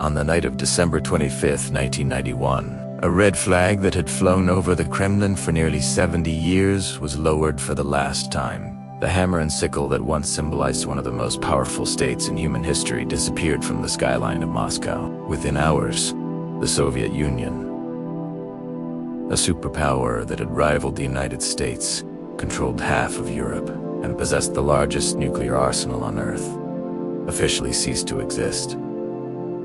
On the night of December 25, 1991, a red flag that had flown over the Kremlin for nearly 70 years was lowered for the last time. The hammer and sickle that once symbolized one of the most powerful states in human history disappeared from the skyline of Moscow. Within hours, the Soviet Union, a superpower that had rivaled the United States, controlled half of Europe, and possessed the largest nuclear arsenal on Earth, officially ceased to exist.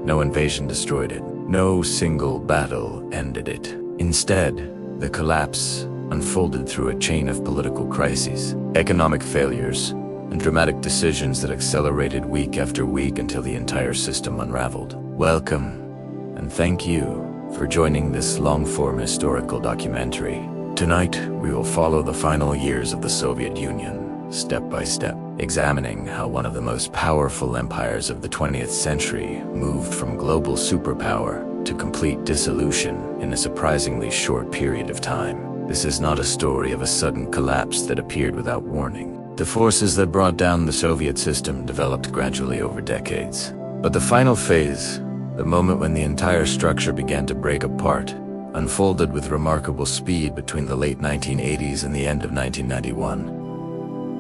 No invasion destroyed it. No single battle ended it. Instead, the collapse unfolded through a chain of political crises, economic failures, and dramatic decisions that accelerated week after week until the entire system unraveled. Welcome, and thank you for joining this long-form historical documentary. Tonight, we will follow the final years of the Soviet Union, step by step, examining how one of the most powerful empires of the 20th century moved from global superpower to complete dissolution in a surprisingly short period of time. This is not a story of a sudden collapse that appeared without warning. The forces that brought down the Soviet system developed gradually over decades. But the final phase, the moment when the entire structure began to break apart, unfolded with remarkable speed between the late 1980s and the end of 1991.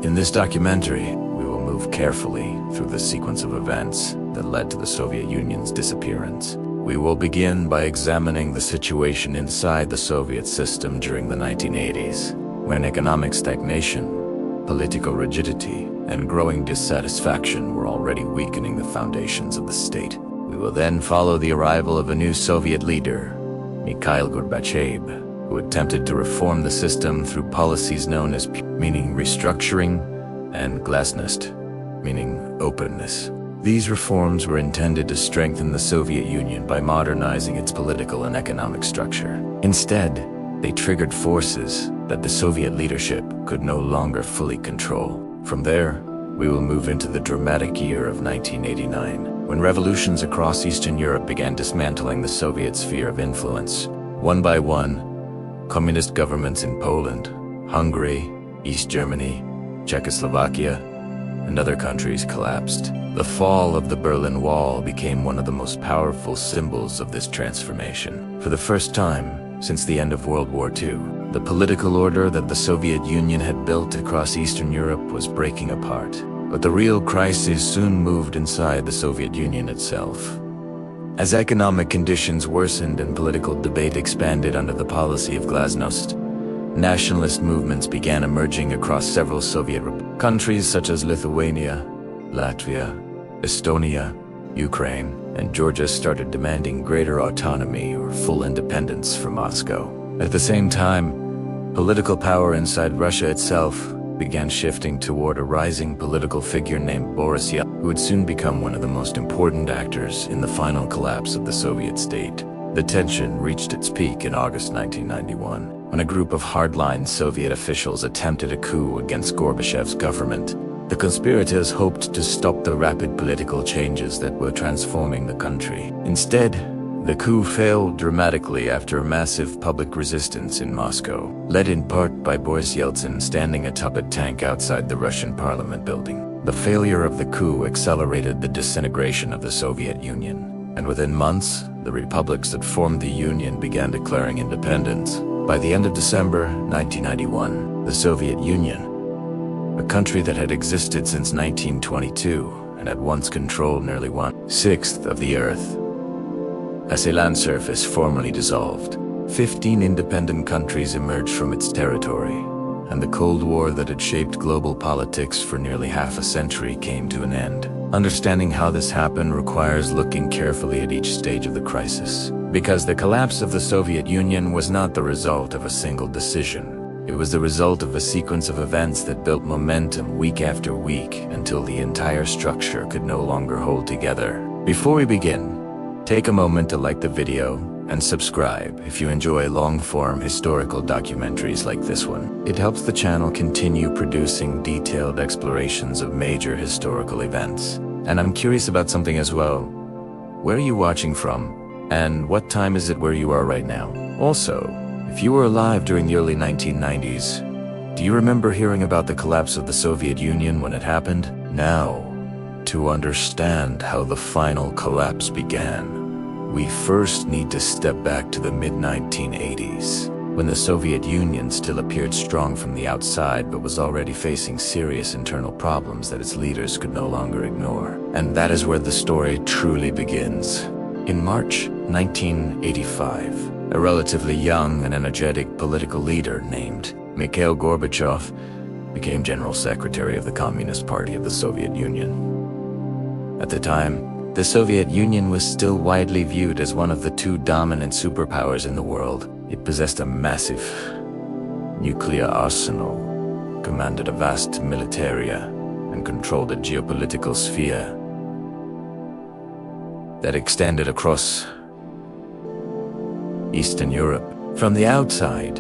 In this documentary, we will move carefully through the sequence of events that led to the Soviet Union's disappearance. We will begin by examining the situation inside the Soviet system during the 1980s, when economic stagnation, political rigidity, and growing dissatisfaction were already weakening the foundations of the state. We will then follow the arrival of a new Soviet leader, Mikhail Gorbachev, who attempted to reform the system through policies known as meaning restructuring and Glasnost, meaning openness. These reforms were intended to strengthen the Soviet Union by modernizing its political and economic structure. Instead, they triggered forces that the Soviet leadership could no longer fully control. From there, we will move into the dramatic year of 1989, when revolutions across Eastern Europe began dismantling the Soviet sphere of influence. One by one, communist governments in Poland, Hungary, East Germany, Czechoslovakia, and other countries collapsed. The fall of the Berlin Wall became one of the most powerful symbols of this transformation. For the first time since the end of World War II, the political order that the Soviet Union had built across Eastern Europe was breaking apart. But the real crisis soon moved inside the Soviet Union itself. As economic conditions worsened and political debate expanded under the policy of Glasnost, nationalist movements began emerging across several Soviet countries such as Lithuania, Latvia, Estonia, Ukraine, and Georgia started demanding greater autonomy or full independence from Moscow. At the same time, political power inside Russia itself began shifting toward a rising political figure named Boris Yeltsin, who would soon become one of the most important actors in the final collapse of the Soviet state. The tension reached its peak in August 1991, when a group of hardline Soviet officials attempted a coup against Gorbachev's government. The conspirators hoped to stop the rapid political changes that were transforming the country. Instead, the coup failed dramatically after a massive public resistance in Moscow, led in part by Boris Yeltsin standing atop a tank outside the Russian parliament building. The failure of the coup accelerated the disintegration of the Soviet Union, and within months, the republics that formed the Union began declaring independence. By the end of December 1991, the Soviet Union, a country that had existed since 1922 and had once controlled nearly 1/6 of the Earth, as a land surface formally dissolved. 15 independent countries emerged from its territory, and the Cold War that had shaped global politics for nearly half a century came to an end. Understanding how this happened requires looking carefully at each stage of the crisis, because the collapse of the Soviet Union was not the result of a single decision. It was the result of a sequence of events that built momentum week after week until the entire structure could no longer hold together. Before we begin, take a moment to like the video and subscribe if you enjoy long-form historical documentaries like this one. It helps the channel continue producing detailed explorations of major historical events. And I'm curious about something as well. Where are you watching from? And what time is it where you are right now? Also, if you were alive during the early 1990s, do you remember hearing about the collapse of the Soviet Union when it happened? Now, to understand how the final collapse began, we first need to step back to the mid-1980s, when the Soviet Union still appeared strong from the outside but was already facing serious internal problems that its leaders could no longer ignore. And that is where the story truly begins. In March 1985, a relatively young and energetic political leader named Mikhail Gorbachev became General Secretary of the Communist Party of the Soviet Union. At the time, the Soviet Union was still widely viewed as one of the two dominant superpowers in the world. It possessed a massive nuclear arsenal, commanded a vast militaria, and controlled a geopolitical sphere that extended across Eastern Europe. From the outside,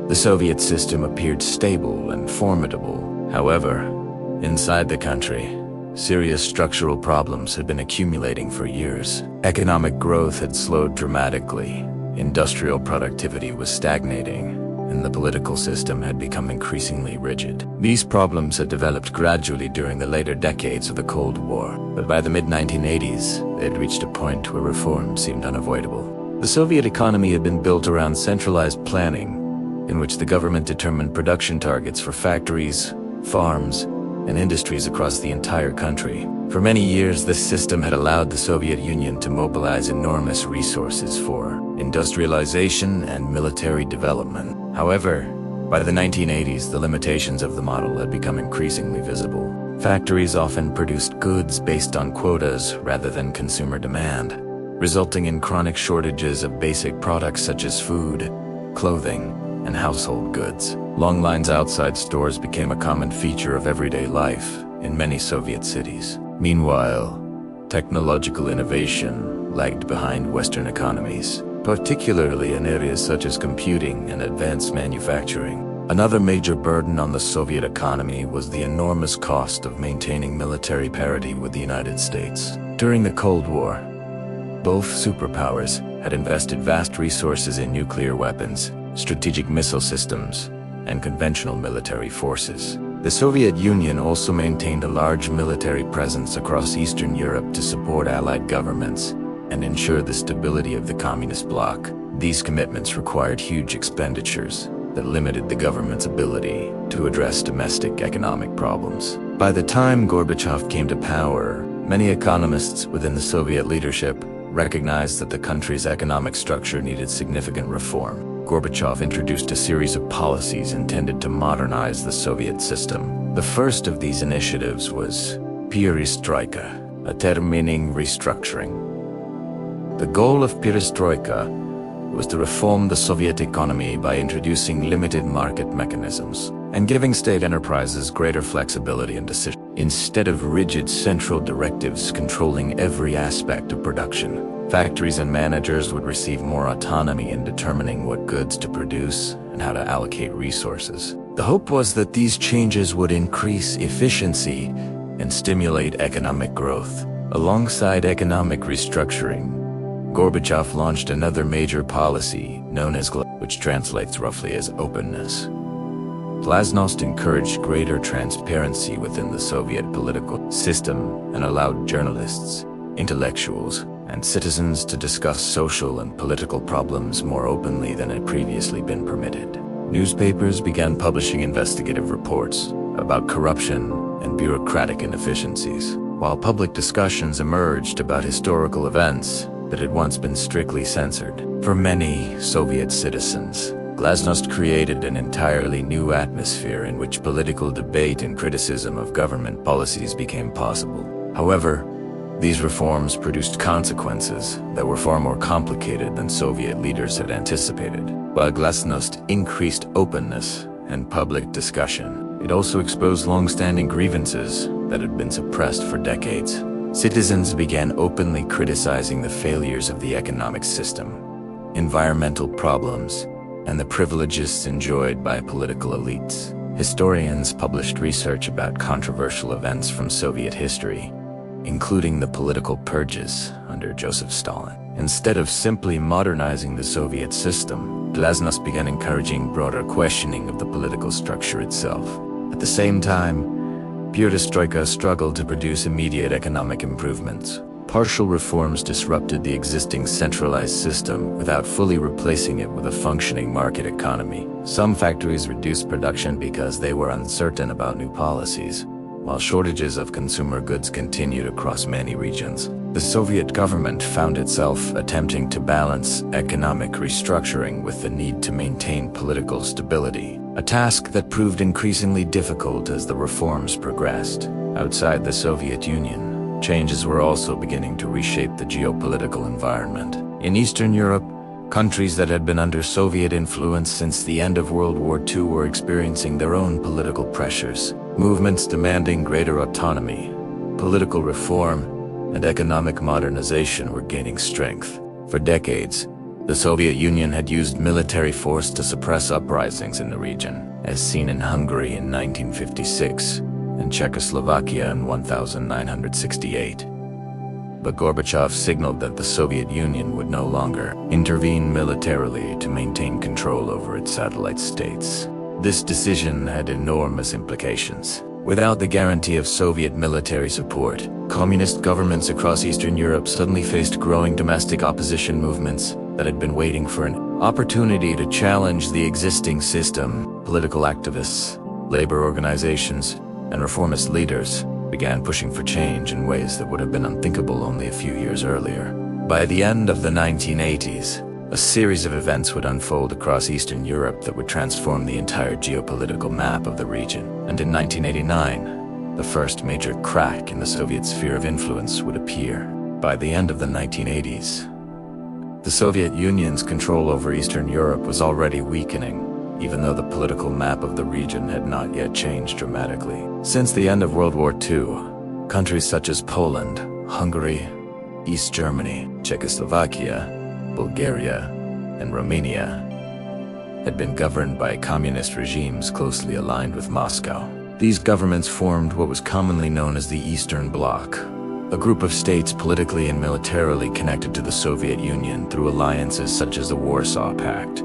the Soviet system appeared stable and formidable. However, inside the country, serious structural problems had been accumulating for years. Economic growth had slowed dramatically, industrial productivity was stagnating, and the political system had become increasingly rigid. These problems had developed gradually during the later decades of the Cold War, but by the mid-1980s, they had reached a point where reform seemed unavoidable. The Soviet economy had been built around centralized planning, in which the government determined production targets for factories, farms, and industries across the entire country. For many years, this system had allowed the Soviet Union to mobilize enormous resources for industrialization and military development. However, by the 1980s, the limitations of the model had become increasingly visible. Factories often produced goods based on quotas rather than consumer demand, resulting in chronic shortages of basic products such as food, clothing, and household goods. Long lines outside stores became a common feature of everyday life in many Soviet cities. Meanwhile, technological innovation lagged behind Western economies, particularly in areas such as computing and advanced manufacturing. Another major burden on the Soviet economy was the enormous cost of maintaining military parity with the United States. During the Cold War, both superpowers had invested vast resources in nuclear weapons, strategic missile systems, and conventional military forces. The Soviet Union also maintained a large military presence across Eastern Europe to support allied governments and ensure the stability of the communist bloc. These commitments required huge expenditures that limited the government's ability to address domestic economic problems. By the time Gorbachev came to power, many economists within the Soviet leadership recognized that the country's economic structure needed significant reform. Gorbachev introduced a series of policies intended to modernize the Soviet system. The first of these initiatives was Perestroika, a term meaning restructuring. The goal of Perestroika was to reform the Soviet economy by introducing limited market mechanisms and giving state enterprises greater flexibility in decision. Instead of rigid central directives controlling every aspect of production, factories and managers would receive more autonomy in determining what goods to produce and how to allocate resources. The hope was that these changes would increase efficiency and stimulate economic growth. Alongside economic restructuring, Gorbachev launched another major policy known as which translates roughly as openness. Glasnost encouraged greater transparency within the Soviet political system and allowed journalists, intellectuals, and citizens to discuss social and political problems more openly than had previously been permitted. Newspapers began publishing investigative reports about corruption and bureaucratic inefficiencies, while public discussions emerged about historical events that had once been strictly censored. For many Soviet citizens, Glasnost created an entirely new atmosphere in which political debate and criticism of government policies became possible. However, these reforms produced consequences that were far more complicated than Soviet leaders had anticipated. While Glasnost increased openness and public discussion, it also exposed long-standing grievances that had been suppressed for decades. Citizens began openly criticizing the failures of the economic system, environmental problems, and the privileges enjoyed by political elites. Historians published research about controversial events from Soviet history, including the political purges under Joseph Stalin. Instead of simply modernizing the Soviet system, Glasnost began encouraging broader questioning of the political structure itself. At the same time, Perestroika struggled to produce immediate economic improvements. Partial reforms disrupted the existing centralized system without fully replacing it with a functioning market economy. Some factories reduced production because they were uncertain about new policies, while shortages of consumer goods continued across many regions. The Soviet government found itself attempting to balance economic restructuring with the need to maintain political stability, a task that proved increasingly difficult as the reforms progressed. Outside the Soviet Union, changes were also beginning to reshape the geopolitical environment. In Eastern Europe, countries that had been under Soviet influence since the end of World War II were experiencing their own political pressures. Movements demanding greater autonomy, political reform, and economic modernization were gaining strength. For decades, the Soviet Union had used military force to suppress uprisings in the region, as seen in Hungary in 1956 and Czechoslovakia in 1968. But Gorbachev signaled that the Soviet Union would no longer intervene militarily to maintain control over its satellite states. This decision had enormous implications. Without the guarantee of Soviet military support, communist governments across Eastern Europe suddenly faced growing domestic opposition movements that had been waiting for an opportunity to challenge the existing system. Political activists, labor organizations, and reformist leaders began pushing for change in ways that would have been unthinkable only a few years earlier. By the end of the 1980s, a series of events would unfold across Eastern Europe that would transform the entire geopolitical map of the region. And in 1989, the first major crack in the Soviet sphere of influence would appear. By the end of the 1980s, the Soviet Union's control over Eastern Europe was already weakening, even though the political map of the region had not yet changed dramatically. Since the end of World War II, countries such as Poland, Hungary, East Germany, Czechoslovakia, Bulgaria, and Romania had been governed by communist regimes closely aligned with Moscow. These governments formed what was commonly known as the Eastern Bloc, a group of states politically and militarily connected to the Soviet Union through alliances such as the Warsaw Pact.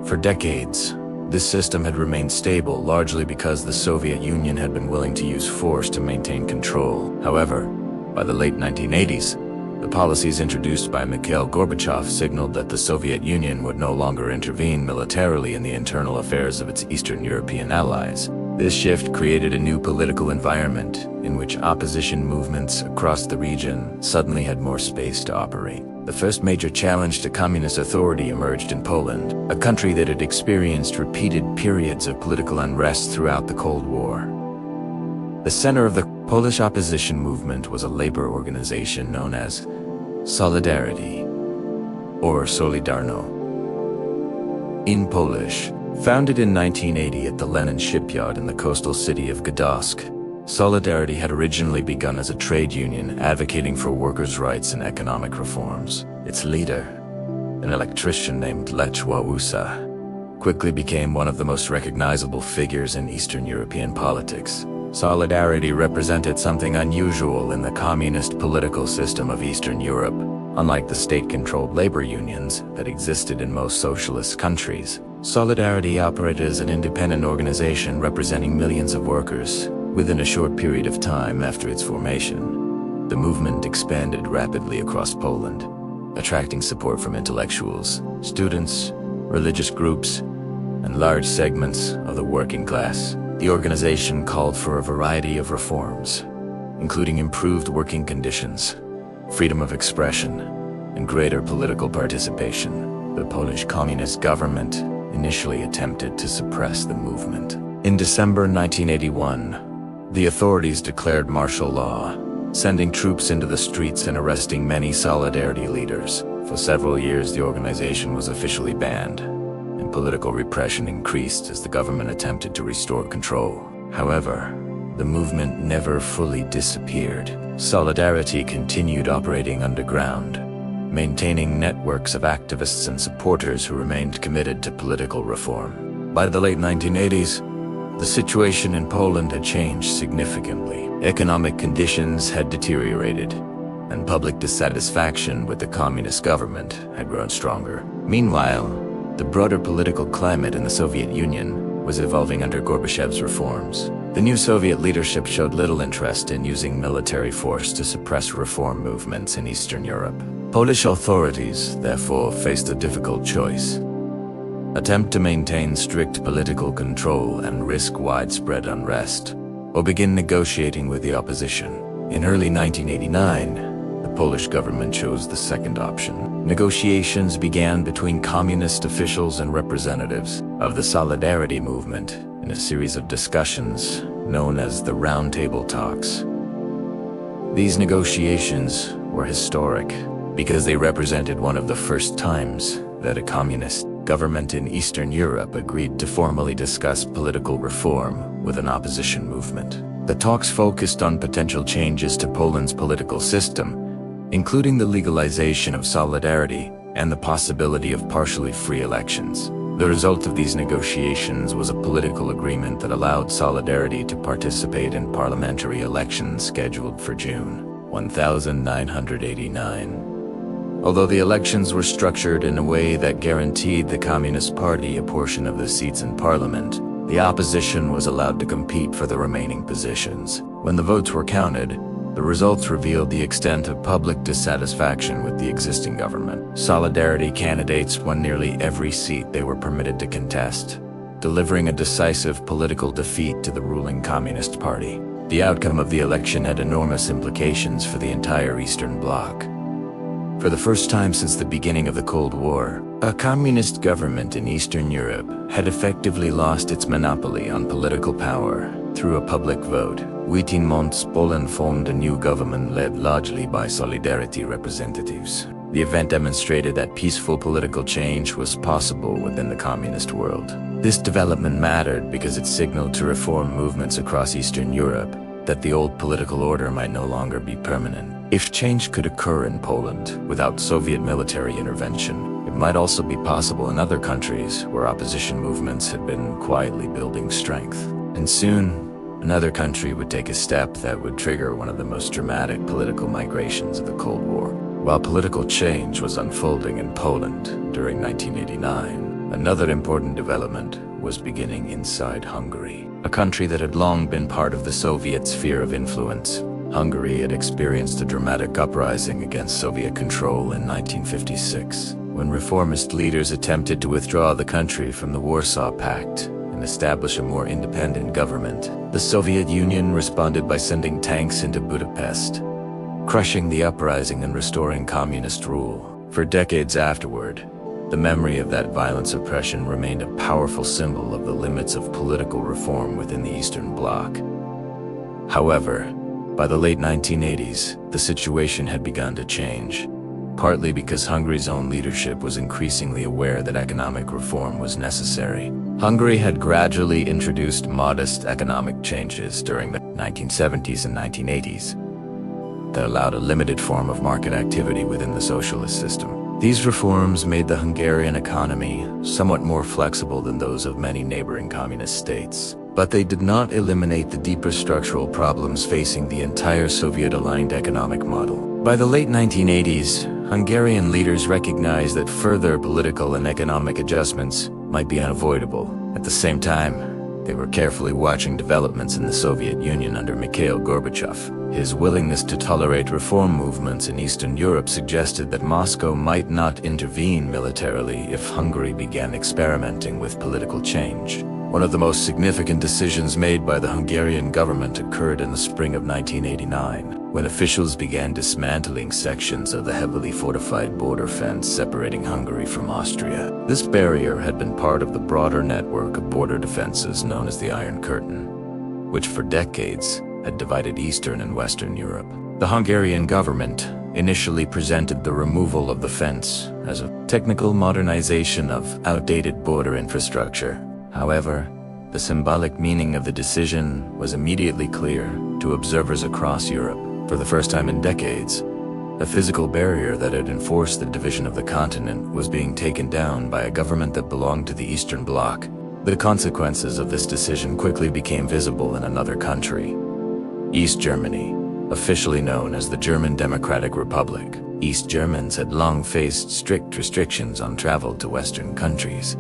For decades, this system had remained stable largely because the Soviet Union had been willing to use force to maintain control. However, by the late 1980s, the policies introduced by Mikhail Gorbachev signaled that the Soviet Union would no longer intervene militarily in the internal affairs of its Eastern European allies. This shift created a new political environment in which opposition movements across the region suddenly had more space to operate. The first major challenge to communist authority emerged in Poland, a country that had experienced repeated periods of political unrest throughout the Cold War. The center of the Polish opposition movement was a labor organization known as Solidarity, or Solidarno. In Polish, founded in 1980 at the Lenin shipyard in the coastal city of Gdańsk, Solidarity had originally begun as a trade union advocating for workers' rights and economic reforms. Its leader, an electrician named Lech Wałęsa, quickly became one of the most recognizable figures in Eastern European politics. Solidarity represented something unusual in the communist political system of Eastern Europe. Unlike the state-controlled labor unions that existed in most socialist countries, Solidarity operated as an independent organization representing millions of workers within a short period of time after its formation. The movement expanded rapidly across Poland, attracting support from intellectuals, students, religious groups, and large segments of the working class. The organization called for a variety of reforms, including improved working conditions, freedom of expression, and greater political participation. The Polish Communist government initially attempted to suppress the movement. In December 1981, the authorities declared martial law, sending troops into the streets and arresting many Solidarity leaders. For several years, the organization was officially banned, and political repression increased as the government attempted to restore control. However, the movement never fully disappeared. Solidarity continued operating underground, maintaining networks of activists and supporters who remained committed to political reform. By the late 1980s, the situation in Poland had changed significantly. Economic conditions had deteriorated, and public dissatisfaction with the communist government had grown stronger. Meanwhile, the broader political climate in the Soviet Union was evolving under Gorbachev's reforms. The new Soviet leadership showed little interest in using military force to suppress reform movements in Eastern Europe. Polish authorities, therefore, faced a difficult choice: attempt to maintain strict political control and risk widespread unrest, or begin negotiating with the opposition. In early 1989, the Polish government chose the second option. Negotiations began between communist officials and representatives of the Solidarity movement in a series of discussions known as the Round Table Talks. These negotiations were historic because they represented one of the first times that a communist government in Eastern Europe agreed to formally discuss political reform with an opposition movement. The talks focused on potential changes to Poland's political system, including the legalization of solidarity and the possibility of partially free elections. The result of these negotiations was a political agreement that allowed Solidarity to participate in parliamentary elections scheduled for June 1989. Although the elections were structured in a way that guaranteed the Communist Party a portion of the seats in parliament, the opposition was allowed to compete for the remaining positions. When the votes were counted, the results revealed the extent of public dissatisfaction with the existing government. Solidarity candidates won nearly every seat they were permitted to contest, delivering a decisive political defeat to the ruling Communist Party. The outcome of the election had enormous implications for the entire Eastern Bloc. For the first time since the beginning of the Cold War, a communist government in Eastern Europe had effectively lost its monopoly on political power. Through a public vote, Poland formed a new government led largely by Solidarity representatives. The event demonstrated that peaceful political change was possible within the communist world. This development mattered because it signaled to reform movements across Eastern Europe that the old political order might no longer be permanent. If change could occur in Poland without Soviet military intervention, it might also be possible in other countries where opposition movements had been quietly building strength. And soon, another country would take a step that would trigger one of the most dramatic political migrations of the Cold War. While political change was unfolding in Poland during 1989, another important development was beginning inside Hungary, a country that had long been part of the Soviet sphere of influence. Hungary had experienced a dramatic uprising against Soviet control in 1956, when reformist leaders attempted to withdraw the country from the Warsaw Pact and establish a more independent government. The Soviet Union responded by sending tanks into Budapest, crushing the uprising and restoring communist rule. For decades afterward, the memory of that violent suppression remained a powerful symbol of the limits of political reform within the Eastern Bloc. However, by the late 1980s, the situation had begun to change, partly because Hungary's own leadership was increasingly aware that economic reform was necessary. Hungary had gradually introduced modest economic changes during the 1970s and 1980s that allowed a limited form of market activity within the socialist system. These reforms made the Hungarian economy somewhat more flexible than those of many neighboring communist states. But they did not eliminate the deeper structural problems facing the entire Soviet-aligned economic model. By the late 1980s, Hungarian leaders recognized that further political and economic adjustments might be unavoidable. At the same time, they were carefully watching developments in the Soviet Union under Mikhail Gorbachev. His willingness to tolerate reform movements in Eastern Europe suggested that Moscow might not intervene militarily if Hungary began experimenting with political change. One of the most significant decisions made by the Hungarian government occurred in the spring of 1989, when officials began dismantling sections of the heavily fortified border fence separating Hungary from Austria. This barrier had been part of the broader network of border defenses known as the Iron Curtain, which for decades had divided Eastern and Western Europe. The Hungarian government initially presented the removal of the fence as a technical modernization of outdated border infrastructure. However, the symbolic meaning of the decision was immediately clear to observers across Europe. For the first time in decades, a physical barrier that had enforced the division of the continent was being taken down by a government that belonged to the Eastern Bloc. The consequences of this decision quickly became visible in another country, East Germany, officially known as the German Democratic Republic. East Germans had long faced strict restrictions on travel to Western countries,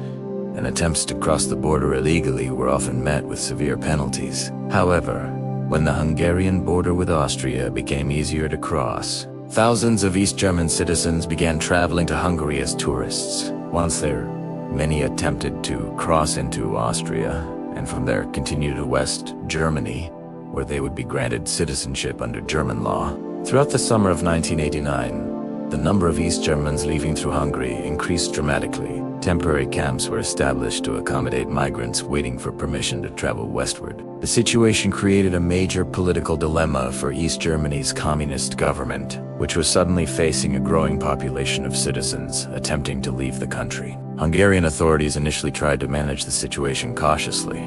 and attempts to cross the border illegally were often met with severe penalties. However, when the Hungarian border with Austria became easier to cross, thousands of East German citizens began traveling to Hungary as tourists. Once there, many attempted to cross into Austria, and from there continue to West Germany, where they would be granted citizenship under German law. Throughout the summer of 1989, the number of East Germans leaving through Hungary increased dramatically. Temporary camps were established to accommodate migrants waiting for permission to travel westward. The situation created a major political dilemma for East Germany's communist government, which was suddenly facing a growing population of citizens attempting to leave the country. Hungarian authorities initially tried to manage the situation cautiously,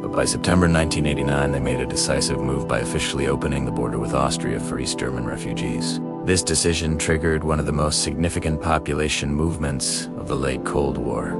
but by September 1989 they made a decisive move by officially opening the border with Austria for East German refugees. This decision triggered one of the most significant population movements of the late Cold War.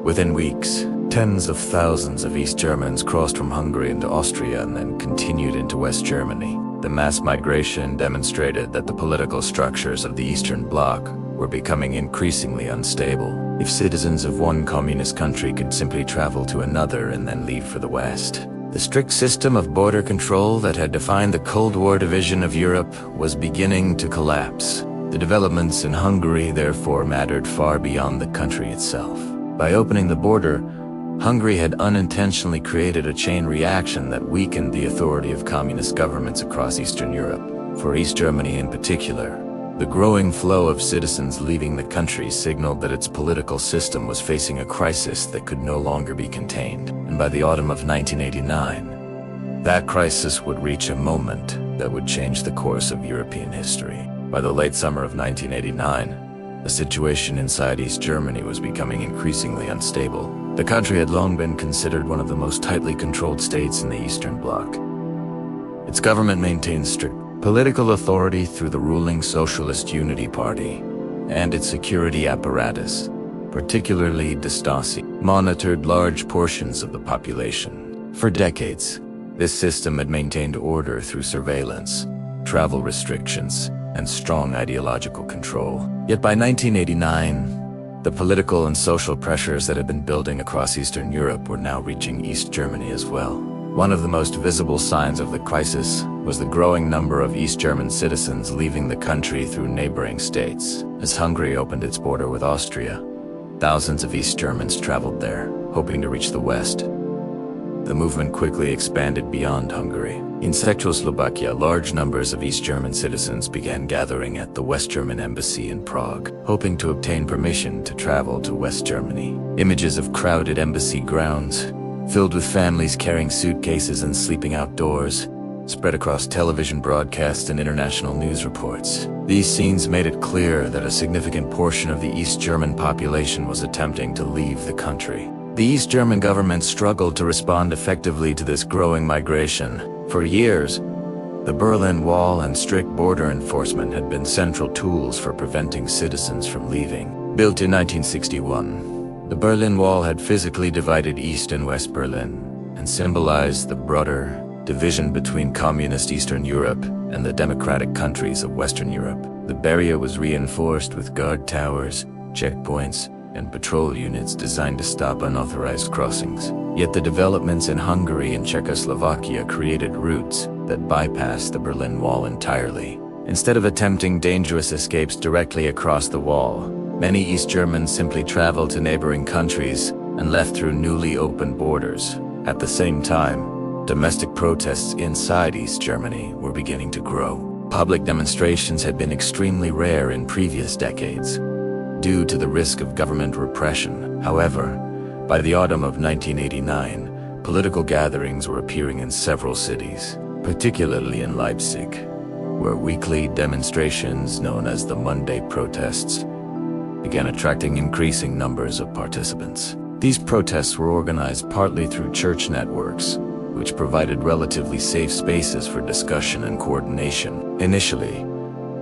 Within weeks, tens of thousands of East Germans crossed from Hungary into Austria and then continued into West Germany. The mass migration demonstrated that the political structures of the Eastern Bloc were becoming increasingly unstable. If citizens of one communist country could simply travel to another and then leave for the West, the strict system of border control that had defined the Cold War division of Europe was beginning to collapse. The developments in Hungary therefore mattered far beyond the country itself. By opening the border, Hungary had unintentionally created a chain reaction that weakened the authority of communist governments across Eastern Europe. For East Germany in particular, the growing flow of citizens leaving the country signaled that its political system was facing a crisis that could no longer be contained. And by the autumn of 1989, that crisis would reach a moment that would change the course of European history. By the late summer of 1989, the situation inside East Germany was becoming increasingly unstable. The country had long been considered one of the most tightly controlled states in the Eastern Bloc. Its government maintained strict political authority through the ruling Socialist Unity Party, and its security apparatus, particularly the Stasi, monitored large portions of the population. For decades, this system had maintained order through surveillance, travel restrictions, and strong ideological control. Yet by 1989, the political and social pressures that had been building across Eastern Europe were now reaching East Germany as well. One of the most visible signs of the crisis was the growing number of East German citizens leaving the country through neighboring states. As Hungary opened its border with Austria, thousands of East Germans traveled there, hoping to reach the West. The movement quickly expanded beyond Hungary. In Czechoslovakia, large numbers of East German citizens began gathering at the West German embassy in Prague, hoping to obtain permission to travel to West Germany. Images of crowded embassy grounds, filled with families carrying suitcases and sleeping outdoors, spread across television broadcasts and international news reports. These scenes made it clear that a significant portion of the East German population was attempting to leave the country. The East German government struggled to respond effectively to this growing migration. For years, the Berlin Wall and strict border enforcement had been central tools for preventing citizens from leaving. Built in 1961, the Berlin Wall had physically divided East and West Berlin and symbolized the broader division between communist Eastern Europe and the democratic countries of Western Europe. The barrier was reinforced with guard towers, checkpoints, and patrol units designed to stop unauthorized crossings. Yet the developments in Hungary and Czechoslovakia created routes that bypassed the Berlin Wall entirely. Instead of attempting dangerous escapes directly across the wall, many East Germans simply traveled to neighboring countries and left through newly opened borders. At the same time, domestic protests inside East Germany were beginning to grow. Public demonstrations had been extremely rare in previous decades, due to the risk of government repression. However, by the autumn of 1989, political gatherings were appearing in several cities, particularly in Leipzig, where weekly demonstrations known as the Monday protests began attracting increasing numbers of participants. These protests were organized partly through church networks, which provided relatively safe spaces for discussion and coordination. Initially,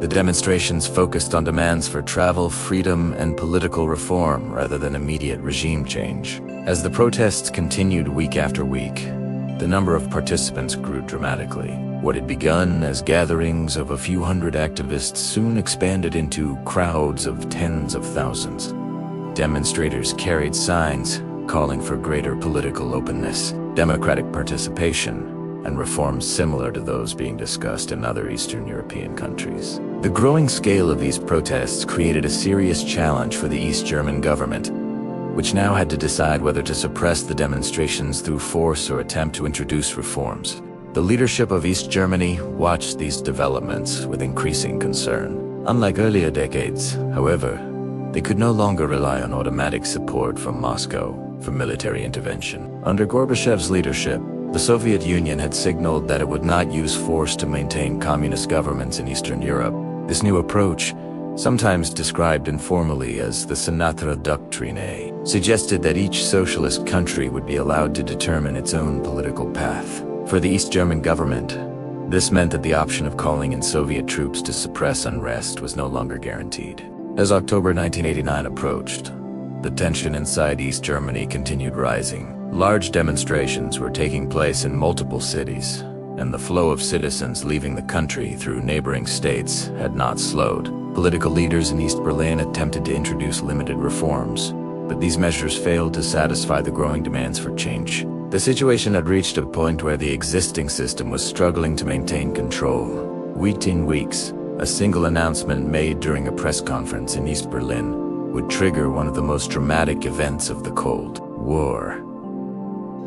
the demonstrations focused on demands for travel freedom and political reform rather than immediate regime change. As the protests continued week after week, the number of participants grew dramatically. What had begun as gatherings of a few hundred activists soon expanded into crowds of tens of thousands. Demonstrators carried signs calling for greater political openness, democratic participation, and reforms similar to those being discussed in other Eastern European countries. The growing scale of these protests created a serious challenge for the East German government, which now had to decide whether to suppress the demonstrations through force or attempt to introduce reforms. The leadership of East Germany watched these developments with increasing concern. Unlike earlier decades, however, they could no longer rely on automatic support from Moscow for military intervention. Under Gorbachev's leadership, the Soviet Union had signaled that it would not use force to maintain communist governments in Eastern Europe. This new approach, sometimes described informally as the Sinatra Doctrine, suggested that each socialist country would be allowed to determine its own political path. For the East German government, this meant that the option of calling in Soviet troops to suppress unrest was no longer guaranteed. As October 1989 approached, the tension inside East Germany continued rising. Large demonstrations were taking place in multiple cities, and the flow of citizens leaving the country through neighboring states had not slowed. Political leaders in East Berlin attempted to introduce limited reforms, but these measures failed to satisfy the growing demands for change. The situation had reached a point where the existing system was struggling to maintain control. Within weeks, a single announcement made during a press conference in East Berlin would trigger one of the most dramatic events of the Cold War.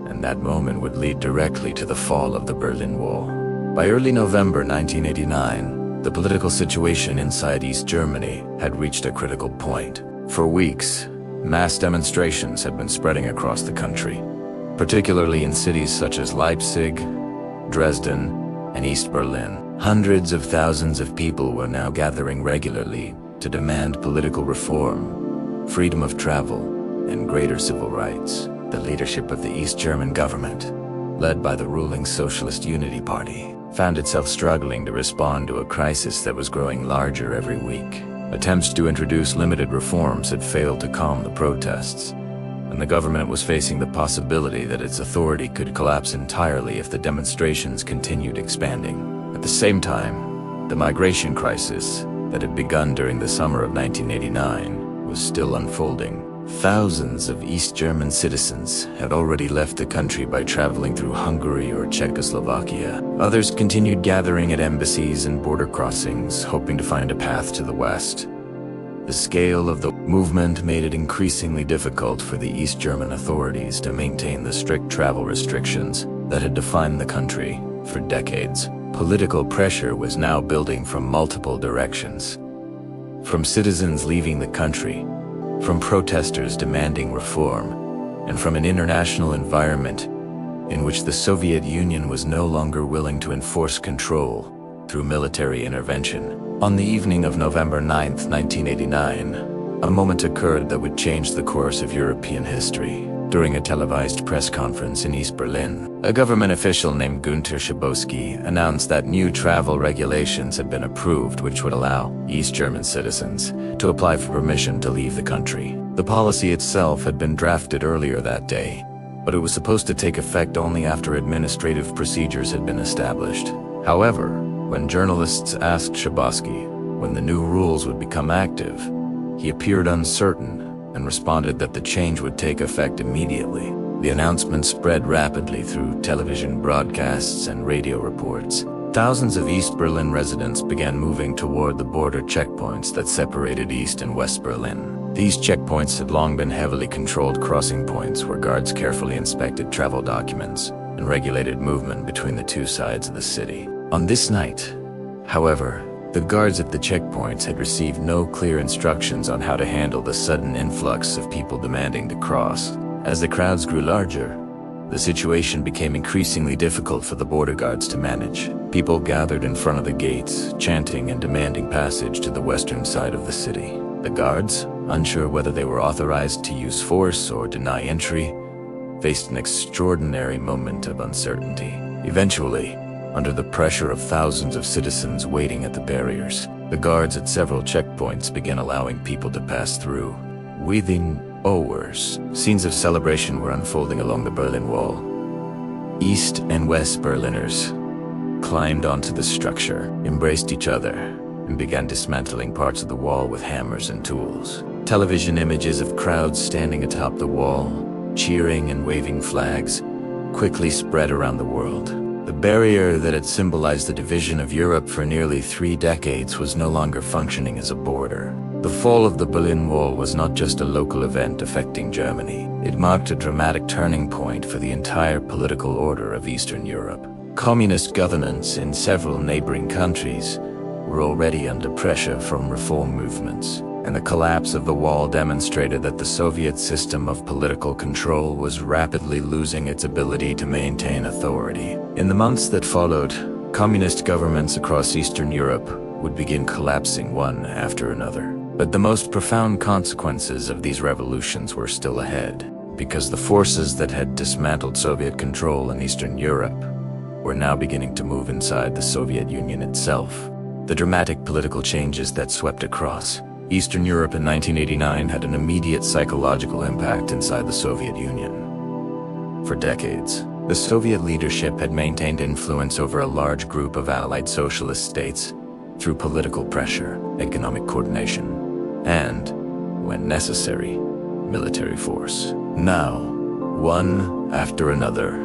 And that moment would lead directly to the fall of the Berlin Wall. By early November 1989, the political situation inside East Germany had reached a critical point. For weeks, mass demonstrations had been spreading across the country, particularly in cities such as Leipzig, Dresden, and East Berlin. Hundreds of thousands of people were now gathering regularly to demand political reform, freedom of travel, and greater civil rights. The leadership of the East German government, led by the ruling Socialist Unity Party, found itself struggling to respond to a crisis that was growing larger every week. Attempts to introduce limited reforms had failed to calm the protests, and the government was facing the possibility that its authority could collapse entirely if the demonstrations continued expanding. At the same time, the migration crisis that had begun during the summer of 1989 was still unfolding. Thousands of East German citizens had already left the country by traveling through Hungary or Czechoslovakia. Others continued gathering at embassies and border crossings, hoping to find a path to the west. The scale of the movement made it increasingly difficult for the East German authorities to maintain the strict travel restrictions that had defined the country for decades. Political pressure was now building from multiple directions. From citizens leaving the country, from protesters demanding reform, and from an international environment in which the Soviet Union was no longer willing to enforce control through military intervention. On the evening of November 9, 1989, a moment occurred that would change the course of European history. During a televised press conference in East Berlin, a government official named Günter Schabowski announced that new travel regulations had been approved which would allow East German citizens to apply for permission to leave the country. The policy itself had been drafted earlier that day, but it was supposed to take effect only after administrative procedures had been established. However, when journalists asked Schabowski when the new rules would become active, he appeared uncertain and responded that the change would take effect immediately. The announcement spread rapidly through television broadcasts and radio reports. Thousands of East Berlin residents began moving toward the border checkpoints that separated East and West Berlin. These checkpoints had long been heavily controlled crossing points where guards carefully inspected travel documents and regulated movement between the two sides of the city. On this night, however, the guards at the checkpoints had received no clear instructions on how to handle the sudden influx of people demanding to cross. As the crowds grew larger, the situation became increasingly difficult for the border guards to manage. People gathered in front of the gates, chanting and demanding passage to the western side of the city. The guards, unsure whether they were authorized to use force or deny entry, faced an extraordinary moment of uncertainty. Eventually, under the pressure of thousands of citizens waiting at the barriers, the guards at several checkpoints began allowing people to pass through. Within hours, scenes of celebration were unfolding along the Berlin Wall. East and West Berliners climbed onto the structure, embraced each other, and began dismantling parts of the wall with hammers and tools. Television images of crowds standing atop the wall, cheering and waving flags, quickly spread around the world. The barrier that had symbolized the division of Europe for nearly 3 decades was no longer functioning as a border. The fall of the Berlin Wall was not just a local event affecting Germany. It marked a dramatic turning point for the entire political order of Eastern Europe. Communist governments in several neighboring countries were already under pressure from reform movements, and the collapse of the wall demonstrated that the Soviet system of political control was rapidly losing its ability to maintain authority. In the months that followed, communist governments across Eastern Europe would begin collapsing one after another. But the most profound consequences of these revolutions were still ahead, because the forces that had dismantled Soviet control in Eastern Europe were now beginning to move inside the Soviet Union itself. The dramatic political changes that swept across Eastern Europe in 1989 had an immediate psychological impact inside the Soviet Union. For decades, the Soviet leadership had maintained influence over a large group of Allied socialist states through political pressure, economic coordination, and, when necessary, military force. Now, one after another,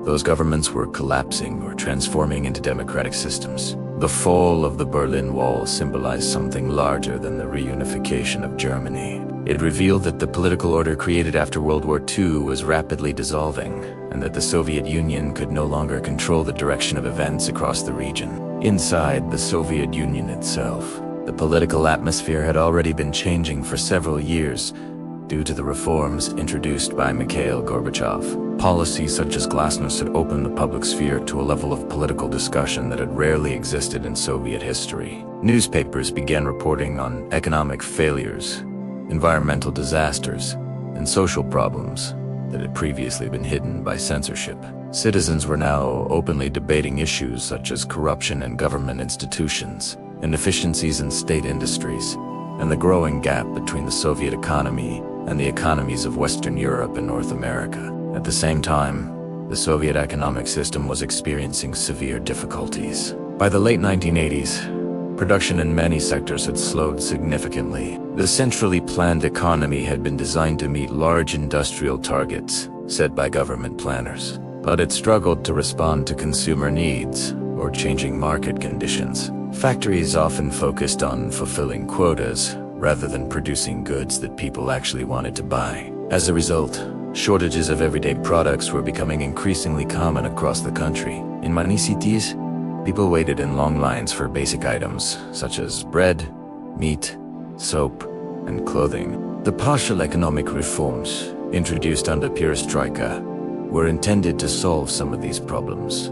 those governments were collapsing or transforming into democratic systems. The fall of the Berlin Wall symbolized something larger than the reunification of Germany. It revealed that the political order created after World War II was rapidly dissolving, and that the Soviet Union could no longer control the direction of events across the region. Inside the Soviet Union itself, the political atmosphere had already been changing for several years due to the reforms introduced by Mikhail Gorbachev. Policies such as Glasnost had opened the public sphere to a level of political discussion that had rarely existed in Soviet history. Newspapers began reporting on economic failures, environmental disasters, and social problems that had previously been hidden by censorship. Citizens were now openly debating issues such as corruption in government institutions, inefficiencies in state industries, and the growing gap between the Soviet economy and the economies of Western Europe and North America. At the same time, the Soviet economic system was experiencing severe difficulties. By the late 1980s, production in many sectors had slowed significantly. The centrally planned economy had been designed to meet large industrial targets set by government planners, but it struggled to respond to consumer needs or changing market conditions. Factories often focused on fulfilling quotas rather than producing goods that people actually wanted to buy. As a result, shortages of everyday products were becoming increasingly common across the country. In many cities, people waited in long lines for basic items such as bread, meat, soap, and clothing. The partial economic reforms introduced under Perestroika were intended to solve some of these problems,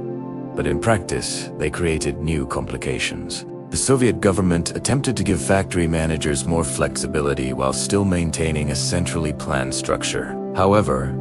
but in practice, they created new complications. The Soviet government attempted to give factory managers more flexibility while still maintaining a centrally planned structure. However,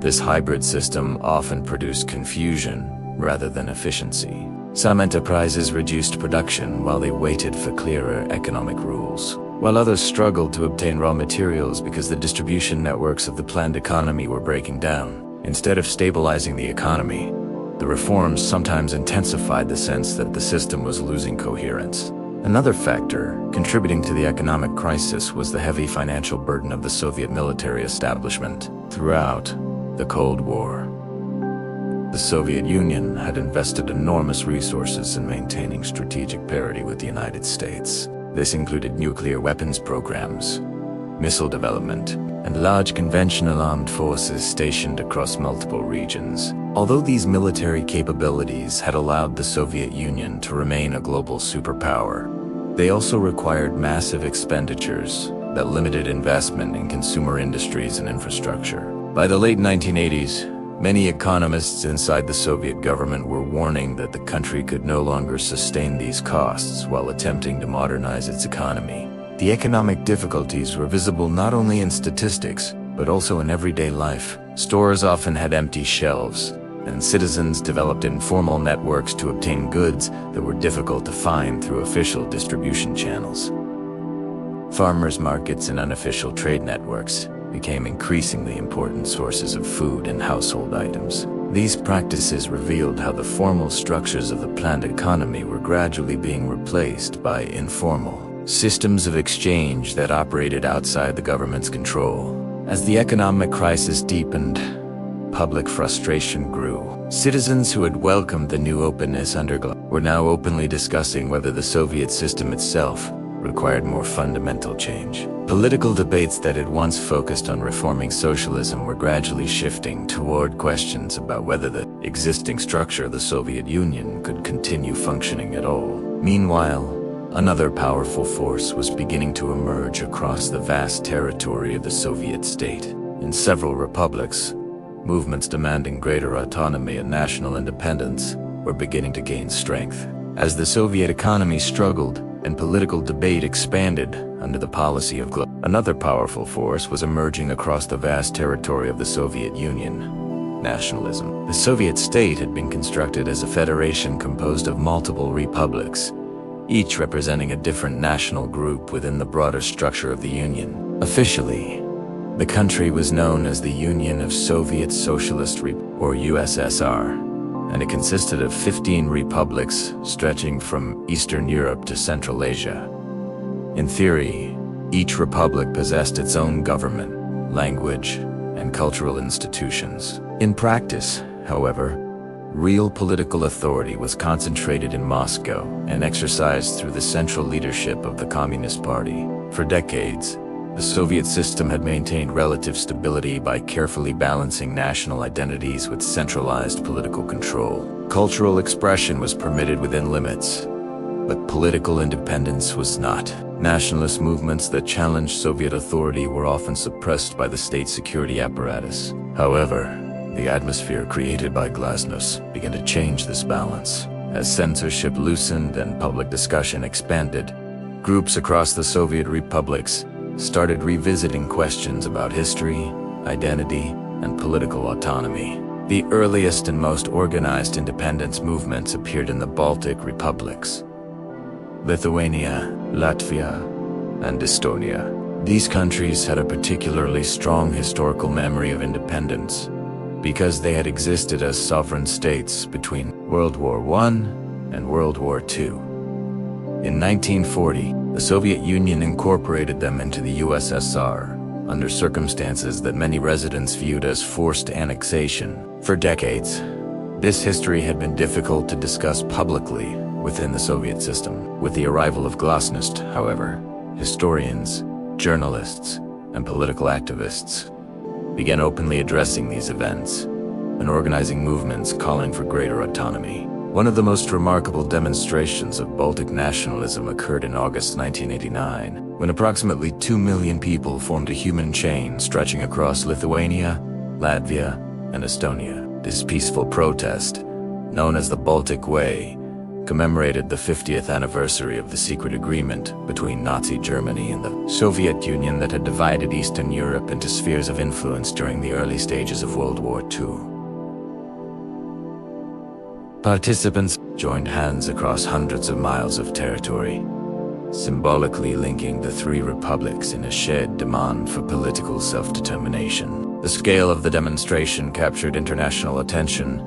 this hybrid system often produced confusion rather than efficiency. Some enterprises reduced production while they waited for clearer economic rules, while others struggled to obtain raw materials because the distribution networks of the planned economy were breaking down. Instead of stabilizing the economy, the reforms sometimes intensified the sense that the system was losing coherence. Another factor contributing to the economic crisis was the heavy financial burden of the Soviet military establishment. Throughout the Cold War, the Soviet Union had invested enormous resources in maintaining strategic parity with the United States. This included nuclear weapons programs, missile development, and large conventional armed forces stationed across multiple regions. Although these military capabilities had allowed the Soviet Union to remain a global superpower, they also required massive expenditures that limited investment in consumer industries and infrastructure. By the late 1980s, many economists inside the Soviet government were warning that the country could no longer sustain these costs while attempting to modernize its economy. The economic difficulties were visible not only in statistics, but also in everyday life. Stores often had empty shelves, and citizens developed informal networks to obtain goods that were difficult to find through official distribution channels. Farmers' markets and unofficial trade networks became increasingly important sources of food and household items. These practices revealed how the formal structures of the planned economy were gradually being replaced by informal, systems of exchange that operated outside the government's control. As the economic crisis deepened, public frustration grew. Citizens who had welcomed the new openness were now openly discussing whether the Soviet system itself required more fundamental change. Political debates that had once focused on reforming socialism were gradually shifting toward questions about whether the existing structure of the Soviet Union could continue functioning at all. Meanwhile, another powerful force was beginning to emerge across the vast territory of the Soviet state. In several republics, movements demanding greater autonomy and national independence were beginning to gain strength. As the Soviet economy struggled and political debate expanded under the policy of another powerful force was emerging across the vast territory of the Soviet Union: nationalism. The Soviet state had been constructed as a federation composed of multiple republics, each representing a different national group within the broader structure of the Union. Officially, the country was known as the Union of Soviet Socialist or USSR, and it consisted of 15 republics stretching from Eastern Europe to Central Asia. In theory, each republic possessed its own government, language, and cultural institutions. In practice, however, real political authority was concentrated in Moscow and exercised through the central leadership of the Communist Party. For decades, the Soviet system had maintained relative stability by carefully balancing national identities with centralized political control. Cultural expression was permitted within limits, but political independence was not. Nationalist movements that challenged Soviet authority were often suppressed by the state security apparatus. However, the atmosphere created by Glasnost began to change this balance. As censorship loosened and public discussion expanded, groups across the Soviet republics started revisiting questions about history, identity, and political autonomy. The earliest and most organized independence movements appeared in the Baltic republics: Lithuania, Latvia, and Estonia. These countries had a particularly strong historical memory of independence because they had existed as sovereign states between World War I and World War II. In 1940, the Soviet Union incorporated them into the USSR, under circumstances that many residents viewed as forced annexation. For decades, this history had been difficult to discuss publicly within the Soviet system. With the arrival of Glasnost, however, historians, journalists, and political activists began openly addressing these events and organizing movements calling for greater autonomy. One of the most remarkable demonstrations of Baltic nationalism occurred in August 1989, when approximately 2 million people formed a human chain stretching across Lithuania, Latvia, and Estonia. This peaceful protest, known as the Baltic Way, commemorated the 50th anniversary of the secret agreement between Nazi Germany and the Soviet Union that had divided Eastern Europe into spheres of influence during the early stages of World War II. Participants joined hands across hundreds of miles of territory, symbolically linking the three republics in a shared demand for political self-determination. The scale of the demonstration captured international attention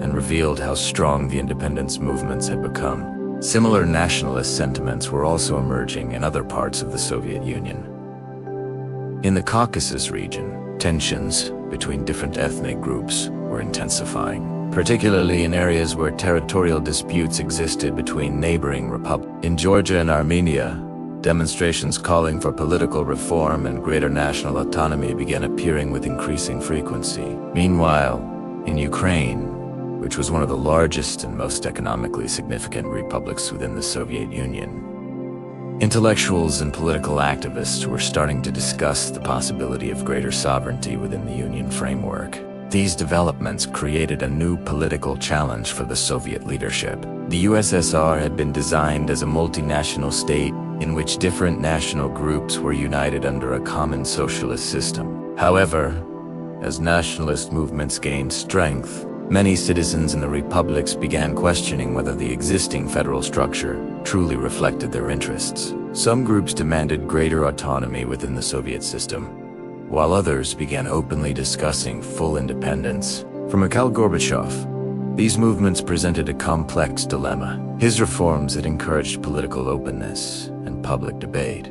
and revealed how strong the independence movements had become. Similar nationalist sentiments were also emerging in other parts of the Soviet Union. In the Caucasus region, tensions between different ethnic groups were intensifying, particularly in areas where territorial disputes existed between neighboring republics. In Georgia and Armenia, demonstrations calling for political reform and greater national autonomy began appearing with increasing frequency. Meanwhile, in Ukraine, which was one of the largest and most economically significant republics within the Soviet Union, intellectuals and political activists were starting to discuss the possibility of greater sovereignty within the Union framework. These developments created a new political challenge for the Soviet leadership. The USSR had been designed as a multinational state in which different national groups were united under a common socialist system. However, as nationalist movements gained strength, many citizens in the republics began questioning whether the existing federal structure truly reflected their interests. Some groups demanded greater autonomy within the Soviet system, while others began openly discussing full independence. For Mikhail Gorbachev, these movements presented a complex dilemma. His reforms had encouraged political openness and public debate,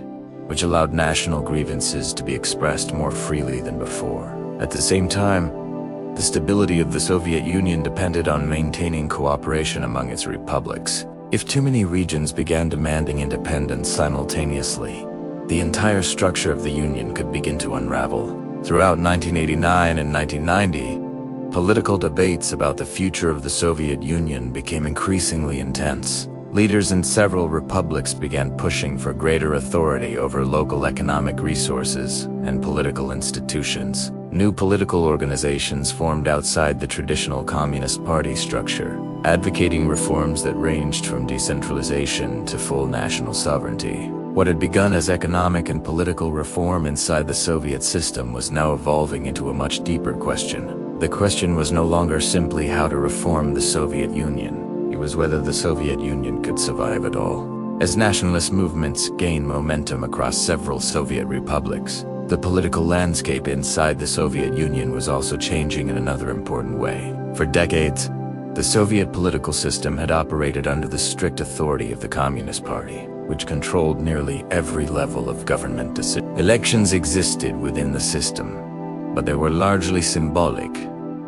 which allowed national grievances to be expressed more freely than before. At the same time, the stability of the Soviet Union depended on maintaining cooperation among its republics. If too many regions began demanding independence simultaneously, the entire structure of the Union could begin to unravel. Throughout 1989 and 1990, political debates about the future of the Soviet Union became increasingly intense. Leaders in several republics began pushing for greater authority over local economic resources and political institutions. New political organizations formed outside the traditional Communist Party structure, advocating reforms that ranged from decentralization to full national sovereignty. What had begun as economic and political reform inside the Soviet system was now evolving into a much deeper question. The question was no longer simply how to reform the Soviet Union. It was whether the Soviet Union could survive at all. As nationalist movements gained momentum across several Soviet republics, the political landscape inside the Soviet Union was also changing in another important way. For decades, the Soviet political system had operated under the strict authority of the Communist Party, which controlled nearly every level of government decision. Elections existed within the system, but they were largely symbolic,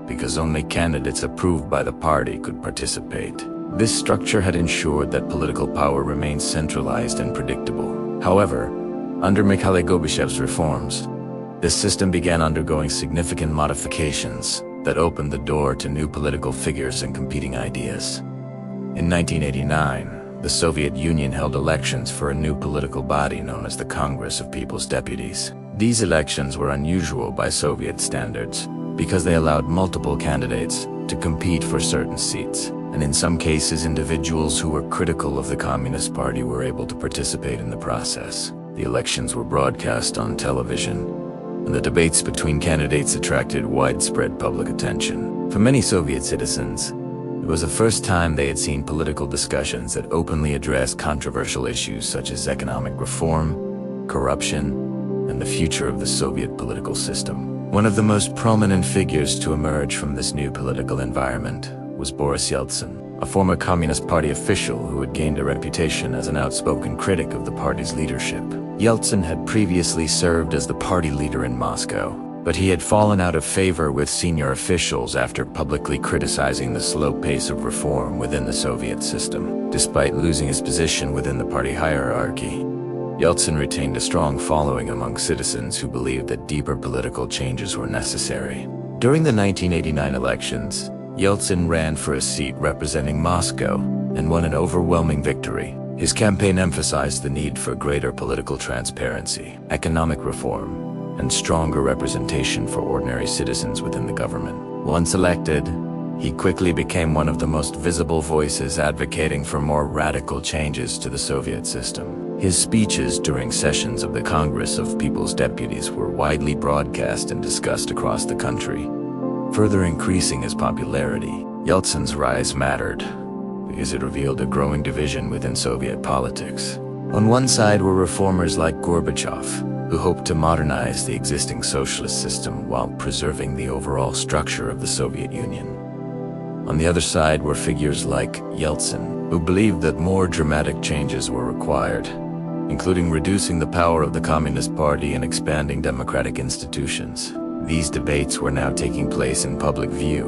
because only candidates approved by the party could participate. This structure had ensured that political power remained centralized and predictable. However, under Mikhail Gorbachev's reforms, this system began undergoing significant modifications that opened the door to new political figures and competing ideas. In 1989, the Soviet Union held elections for a new political body known as the Congress of People's Deputies. These elections were unusual by Soviet standards because they allowed multiple candidates to compete for certain seats, and in some cases individuals who were critical of the Communist Party were able to participate in the process. The elections were broadcast on television, and the debates between candidates attracted widespread public attention. For many Soviet citizens, it was the first time they had seen political discussions that openly addressed controversial issues such as economic reform, corruption, and the future of the Soviet political system. One of the most prominent figures to emerge from this new political environment was Boris Yeltsin, a former Communist Party official who had gained a reputation as an outspoken critic of the party's leadership. Yeltsin had previously served as the party leader in Moscow, but he had fallen out of favor with senior officials after publicly criticizing the slow pace of reform within the Soviet system. Despite losing his position within the party hierarchy, Yeltsin retained a strong following among citizens who believed that deeper political changes were necessary. During the 1989 elections, Yeltsin ran for a seat representing Moscow and won an overwhelming victory. His campaign emphasized the need for greater political transparency, economic reform, and stronger representation for ordinary citizens within the government. Once elected, he quickly became one of the most visible voices advocating for more radical changes to the Soviet system. His speeches during sessions of the Congress of People's Deputies were widely broadcast and discussed across the country, further increasing his popularity. Yeltsin's rise mattered because it revealed a growing division within Soviet politics. On one side were reformers like Gorbachev, who hoped to modernize the existing socialist system while preserving the overall structure of the Soviet Union. On the other side were figures like Yeltsin, who believed that more dramatic changes were required, including reducing the power of the Communist Party and expanding democratic institutions. These debates were now taking place in public view,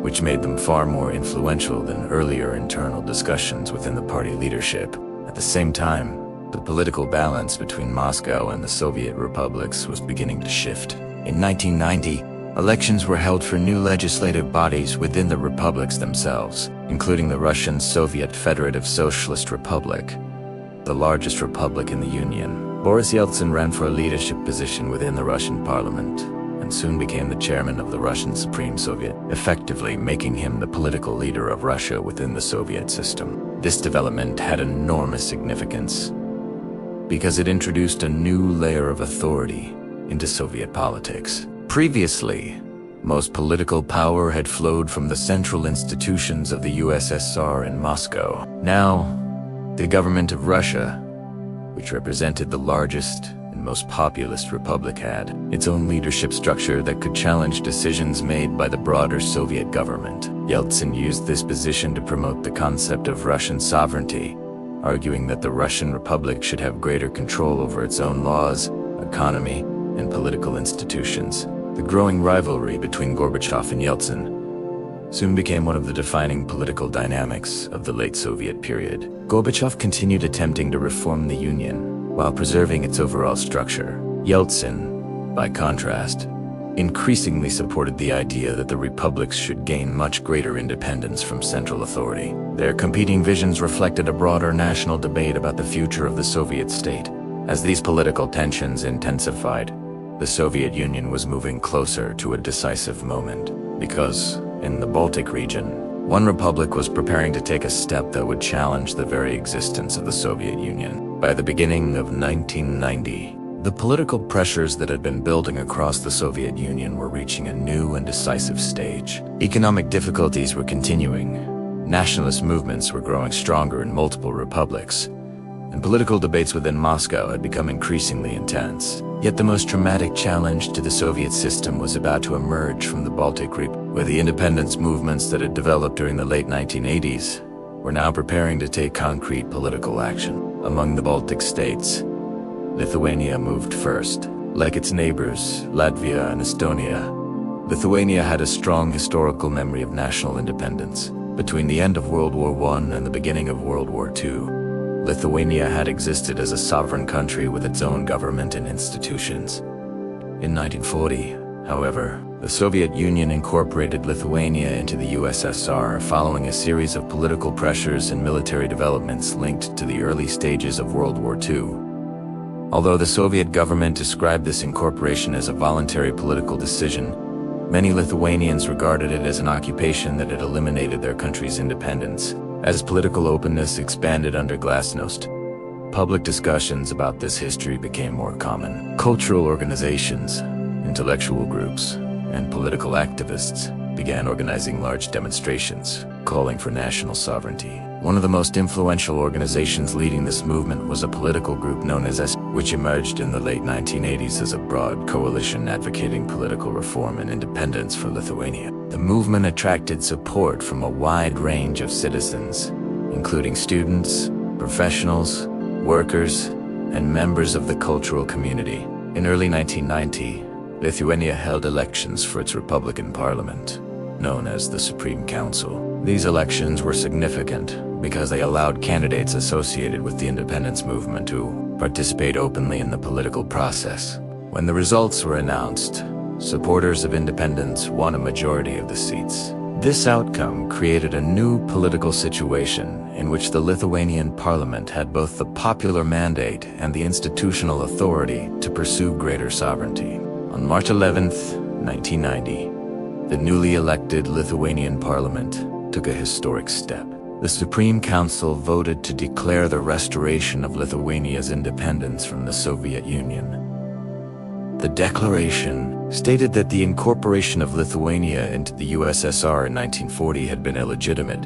which made them far more influential than earlier internal discussions within the party leadership. At the same time, the political balance between Moscow and the Soviet republics was beginning to shift. In 1990, elections were held for new legislative bodies within the republics themselves, including the Russian Soviet Federative Socialist Republic, the largest republic in the Union. Boris Yeltsin ran for a leadership position within the Russian parliament, and soon became the chairman of the Russian Supreme Soviet, effectively making him the political leader of Russia within the Soviet system. This development had enormous significance because it introduced a new layer of authority into Soviet politics. Previously, most political power had flowed from the central institutions of the USSR in Moscow. Now, the government of Russia, which represented the largest and most populous republic, had its own leadership structure that could challenge decisions made by the broader Soviet government. Yeltsin used this position to promote the concept of Russian sovereignty arguing that the Russian Republic should have greater control over its own laws, economy, and political institutions. The growing rivalry between Gorbachev and Yeltsin soon became one of the defining political dynamics of the late Soviet period. Gorbachev continued attempting to reform the Union while preserving its overall structure. Yeltsin, by contrast, increasingly supported the idea that the republics should gain much greater independence from central authority. Their competing visions reflected a broader national debate about the future of the Soviet state. As these political tensions intensified, the Soviet Union was moving closer to a decisive moment, because, in the Baltic region, one republic was preparing to take a step that would challenge the very existence of the Soviet Union. By the beginning of 1990, the political pressures that had been building across the Soviet Union were reaching a new and decisive stage. Economic difficulties were continuing, nationalist movements were growing stronger in multiple republics, and political debates within Moscow had become increasingly intense. Yet the most dramatic challenge to the Soviet system was about to emerge from the Baltic region, where the independence movements that had developed during the late 1980s were now preparing to take concrete political action. Among the Baltic states, Lithuania moved first. Like its neighbors, Latvia and Estonia, Lithuania had a strong historical memory of national independence. Between the end of World War I and the beginning of World War II, Lithuania had existed as a sovereign country with its own government and institutions. In 1940, however, the Soviet Union incorporated Lithuania into the USSR following a series of political pressures and military developments linked to the early stages of World War II. Although the Soviet government described this incorporation as a voluntary political decision, many Lithuanians regarded it as an occupation that had eliminated their country's independence. As political openness expanded under Glasnost, public discussions about this history became more common. Cultural organizations, intellectual groups, and political activists began organizing large demonstrations, calling for national sovereignty. One of the most influential organizations leading this movement was a political group known as S, which emerged in the late 1980s as a broad coalition advocating political reform and independence for Lithuania. The movement attracted support from a wide range of citizens, including students, professionals, workers, and members of the cultural community. In early 1990, Lithuania held elections for its Republican Parliament, known as the Supreme Council. These elections were significant because they allowed candidates associated with the independence movement to participate openly in the political process. When the results were announced, supporters of independence won a majority of the seats. This outcome created a new political situation in which the Lithuanian parliament had both the popular mandate and the institutional authority to pursue greater sovereignty. On March 11, 1990, the newly elected Lithuanian parliament took a historic step. The Supreme Council voted to declare the restoration of Lithuania's independence from the Soviet Union. The declaration stated that the incorporation of Lithuania into the USSR in 1940 had been illegitimate,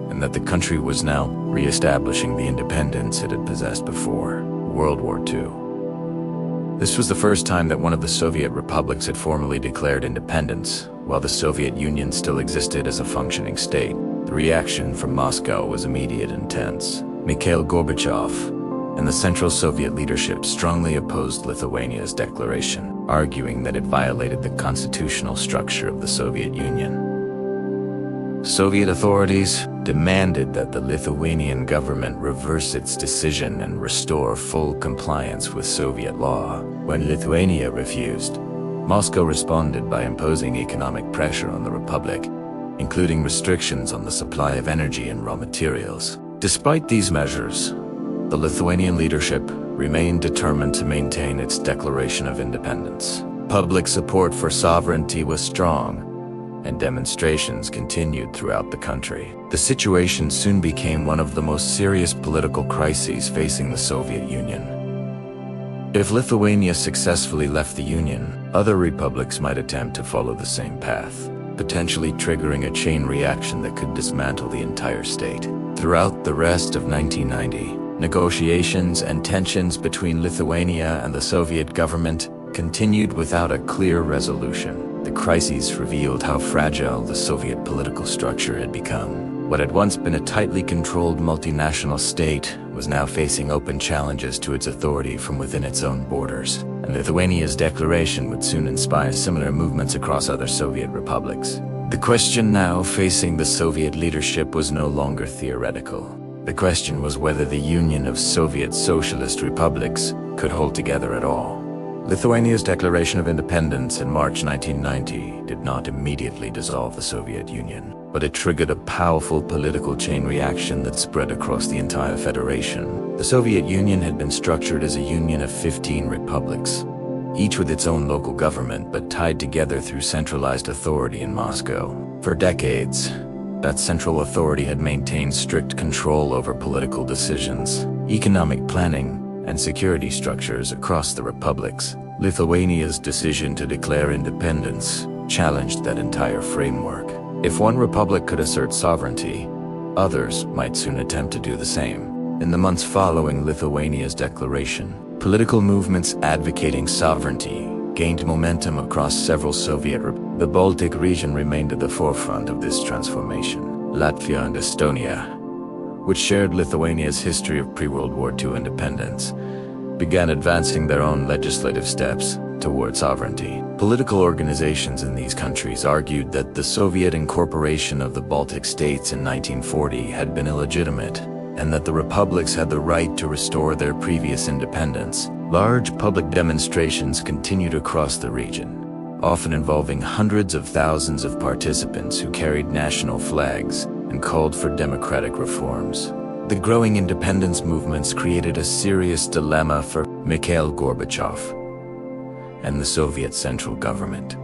and that the country was now re-establishing the independence it had possessed before World War II. This was the first time that one of the Soviet republics had formally declared independence, while the Soviet Union still existed as a functioning state. The reaction from Moscow was immediate and tense. Mikhail Gorbachev and the Central Soviet leadership strongly opposed Lithuania's declaration, arguing that it violated the constitutional structure of the Soviet Union. Soviet authorities demanded that the Lithuanian government reverse its decision and restore full compliance with Soviet law. When Lithuania refused, Moscow responded by imposing economic pressure on the republic, including restrictions on the supply of energy and raw materials. Despite these measures, the Lithuanian leadership remained determined to maintain its declaration of independence. Public support for sovereignty was strong, and demonstrations continued throughout the country. The situation soon became one of the most serious political crises facing the Soviet Union. If Lithuania successfully left the Union, other republics might attempt to follow the same path, potentially triggering a chain reaction that could dismantle the entire state. Throughout the rest of 1990, negotiations and tensions between Lithuania and the Soviet government continued without a clear resolution. The crises revealed how fragile the Soviet political structure had become. What had once been a tightly controlled multinational state was now facing open challenges to its authority from within its own borders, and Lithuania's declaration would soon inspire similar movements across other Soviet republics. The question now facing the Soviet leadership was no longer theoretical. The question was whether the Union of Soviet Socialist Republics could hold together at all. Lithuania's declaration of independence in March 1990 did not immediately dissolve the Soviet Union, but it triggered a powerful political chain reaction that spread across the entire federation. The Soviet Union had been structured as a union of 15 republics, each with its own local government but tied together through centralized authority in Moscow. For decades, that central authority had maintained strict control over political decisions, economic planning, and security structures across the republics. Lithuania's decision to declare independence challenged that entire framework. If one republic could assert sovereignty, others might soon attempt to do the same. In the months following Lithuania's declaration, political movements advocating sovereignty gained momentum across several Soviet republics. The Baltic region remained at the forefront of this transformation. Latvia and Estonia, which shared Lithuania's history of pre-World War II independence, began advancing their own legislative steps toward sovereignty. Political organizations in these countries argued that the Soviet incorporation of the Baltic states in 1940 had been illegitimate, and that the republics had the right to restore their previous independence. Large public demonstrations continued across the region, often involving hundreds of thousands of participants who carried national flags and called for democratic reforms. The growing independence movements created a serious dilemma for Mikhail Gorbachev and the Soviet central government.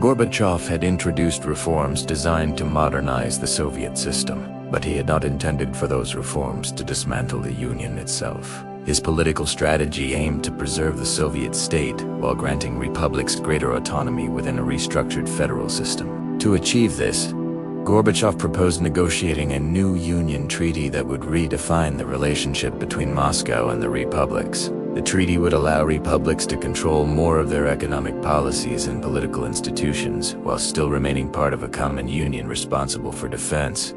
Gorbachev had introduced reforms designed to modernize the Soviet system, but he had not intended for those reforms to dismantle the Union itself. His political strategy aimed to preserve the Soviet state while granting republics greater autonomy within a restructured federal system. To achieve this, Gorbachev proposed negotiating a new Union treaty that would redefine the relationship between Moscow and the republics. The treaty would allow republics to control more of their economic policies and political institutions, while still remaining part of a common union responsible for defense,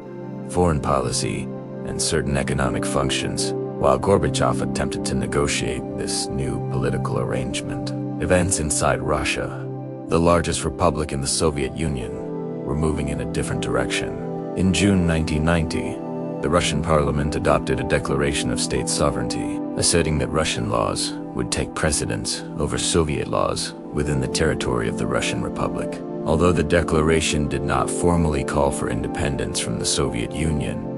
foreign policy, and certain economic functions. While Gorbachev attempted to negotiate this new political arrangement, events inside Russia, the largest republic in the Soviet Union, were moving in a different direction. In June 1990, the Russian parliament adopted a declaration of state sovereignty, asserting that Russian laws would take precedence over Soviet laws within the territory of the Russian Republic. Although the declaration did not formally call for independence from the Soviet Union,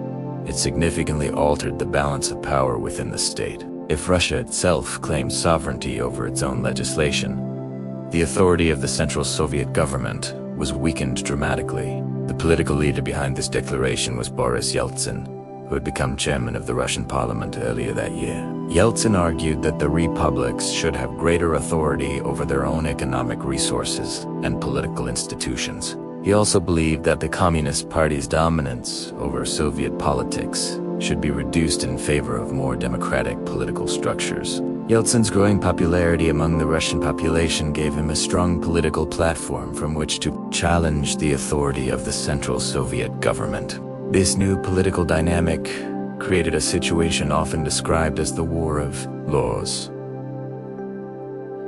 it significantly altered the balance of power within the state. If Russia itself claimed sovereignty over its own legislation, the authority of the Central Soviet government was weakened dramatically. The political leader behind this declaration was Boris Yeltsin, who had become chairman of the Russian parliament earlier that year. Yeltsin argued that the republics should have greater authority over their own economic resources and political institutions. He also believed that the Communist Party's dominance over Soviet politics should be reduced in favor of more democratic political structures. Yeltsin's growing popularity among the Russian population gave him a strong political platform from which to challenge the authority of the Central Soviet government. This new political dynamic created a situation often described as the War of Laws.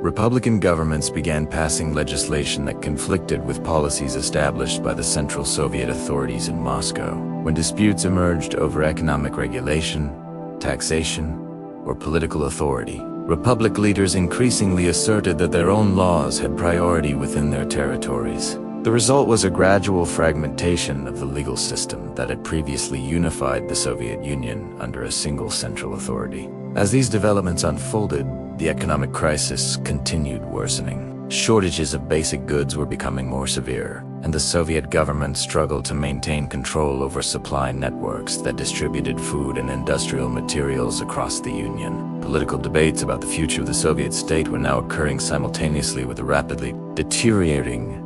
Republican governments began passing legislation that conflicted with policies established by the Central Soviet authorities in Moscow. When disputes emerged over economic regulation, taxation, or political authority, Republic leaders increasingly asserted that their own laws had priority within their territories. The result was a gradual fragmentation of the legal system that had previously unified the Soviet Union under a single central authority. As these developments unfolded, the economic crisis continued worsening. Shortages of basic goods were becoming more severe, and the Soviet government struggled to maintain control over supply networks that distributed food and industrial materials across the Union. Political debates about the future of the Soviet state were now occurring simultaneously with a rapidly deteriorating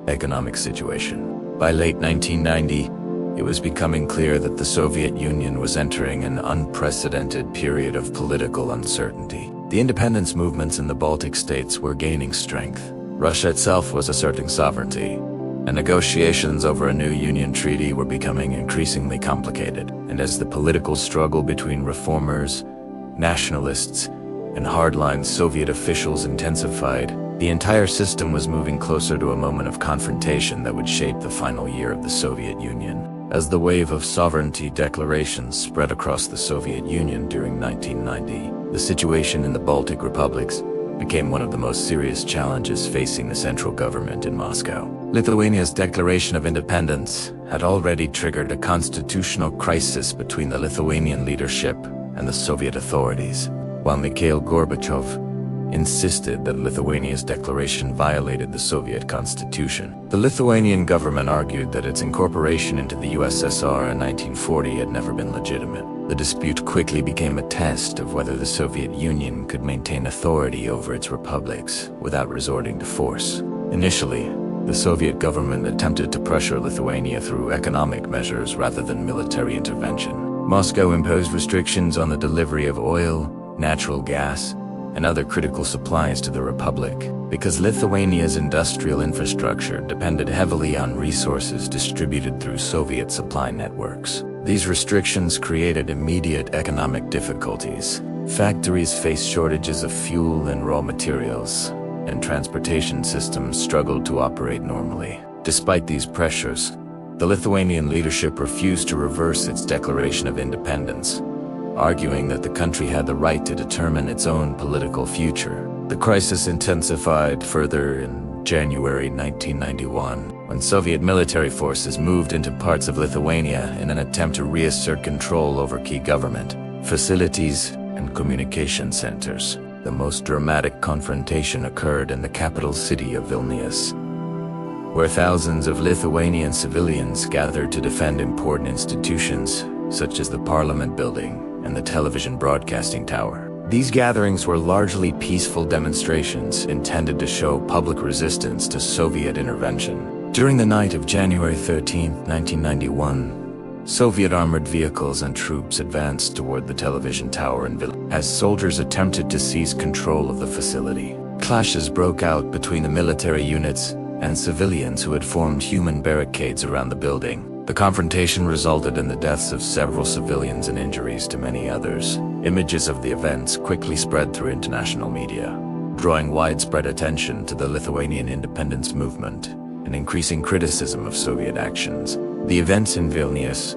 economic situation. By late 1990, it was becoming clear that the Soviet Union was entering an unprecedented period of political uncertainty. The independence movements in the Baltic states were gaining strength. Russia itself was asserting sovereignty, and negotiations over a new union treaty were becoming increasingly complicated. And as the political struggle between reformers, nationalists, and hardline Soviet officials intensified, the entire system was moving closer to a moment of confrontation that would shape the final year of the Soviet Union. As the wave of sovereignty declarations spread across the Soviet Union during 1990, the situation in the Baltic republics became one of the most serious challenges facing the central government in Moscow. Lithuania's declaration of independence had already triggered a constitutional crisis between the Lithuanian leadership and the Soviet authorities, while Mikhail Gorbachev insisted that Lithuania's declaration violated the Soviet constitution. The Lithuanian government argued that its incorporation into the USSR in 1940 had never been legitimate. The dispute quickly became a test of whether the Soviet Union could maintain authority over its republics without resorting to force. Initially, the Soviet government attempted to pressure Lithuania through economic measures rather than military intervention. Moscow imposed restrictions on the delivery of oil, natural gas, and other critical supplies to the republic, because Lithuania's industrial infrastructure depended heavily on resources distributed through Soviet supply networks. These restrictions created immediate economic difficulties. Factories faced shortages of fuel and raw materials, and transportation systems struggled to operate normally. Despite these pressures, the Lithuanian leadership refused to reverse its declaration of independence, arguing that the country had the right to determine its own political future. The crisis intensified further in January 1991, when Soviet military forces moved into parts of Lithuania in an attempt to reassert control over key government, facilities, and communication centers. The most dramatic confrontation occurred in the capital city of Vilnius, where thousands of Lithuanian civilians gathered to defend important institutions, such as the Parliament building and the television broadcasting tower. These gatherings were largely peaceful demonstrations intended to show public resistance to Soviet intervention. During the night of January 13, 1991, Soviet armored vehicles and troops advanced toward the television tower in Vilnius as soldiers attempted to seize control of the facility. Clashes broke out between the military units and civilians who had formed human barricades around the building. The confrontation resulted in the deaths of several civilians and injuries to many others. Images of the events quickly spread through international media, drawing widespread attention to the Lithuanian independence movement and increasing criticism of Soviet actions. The events in Vilnius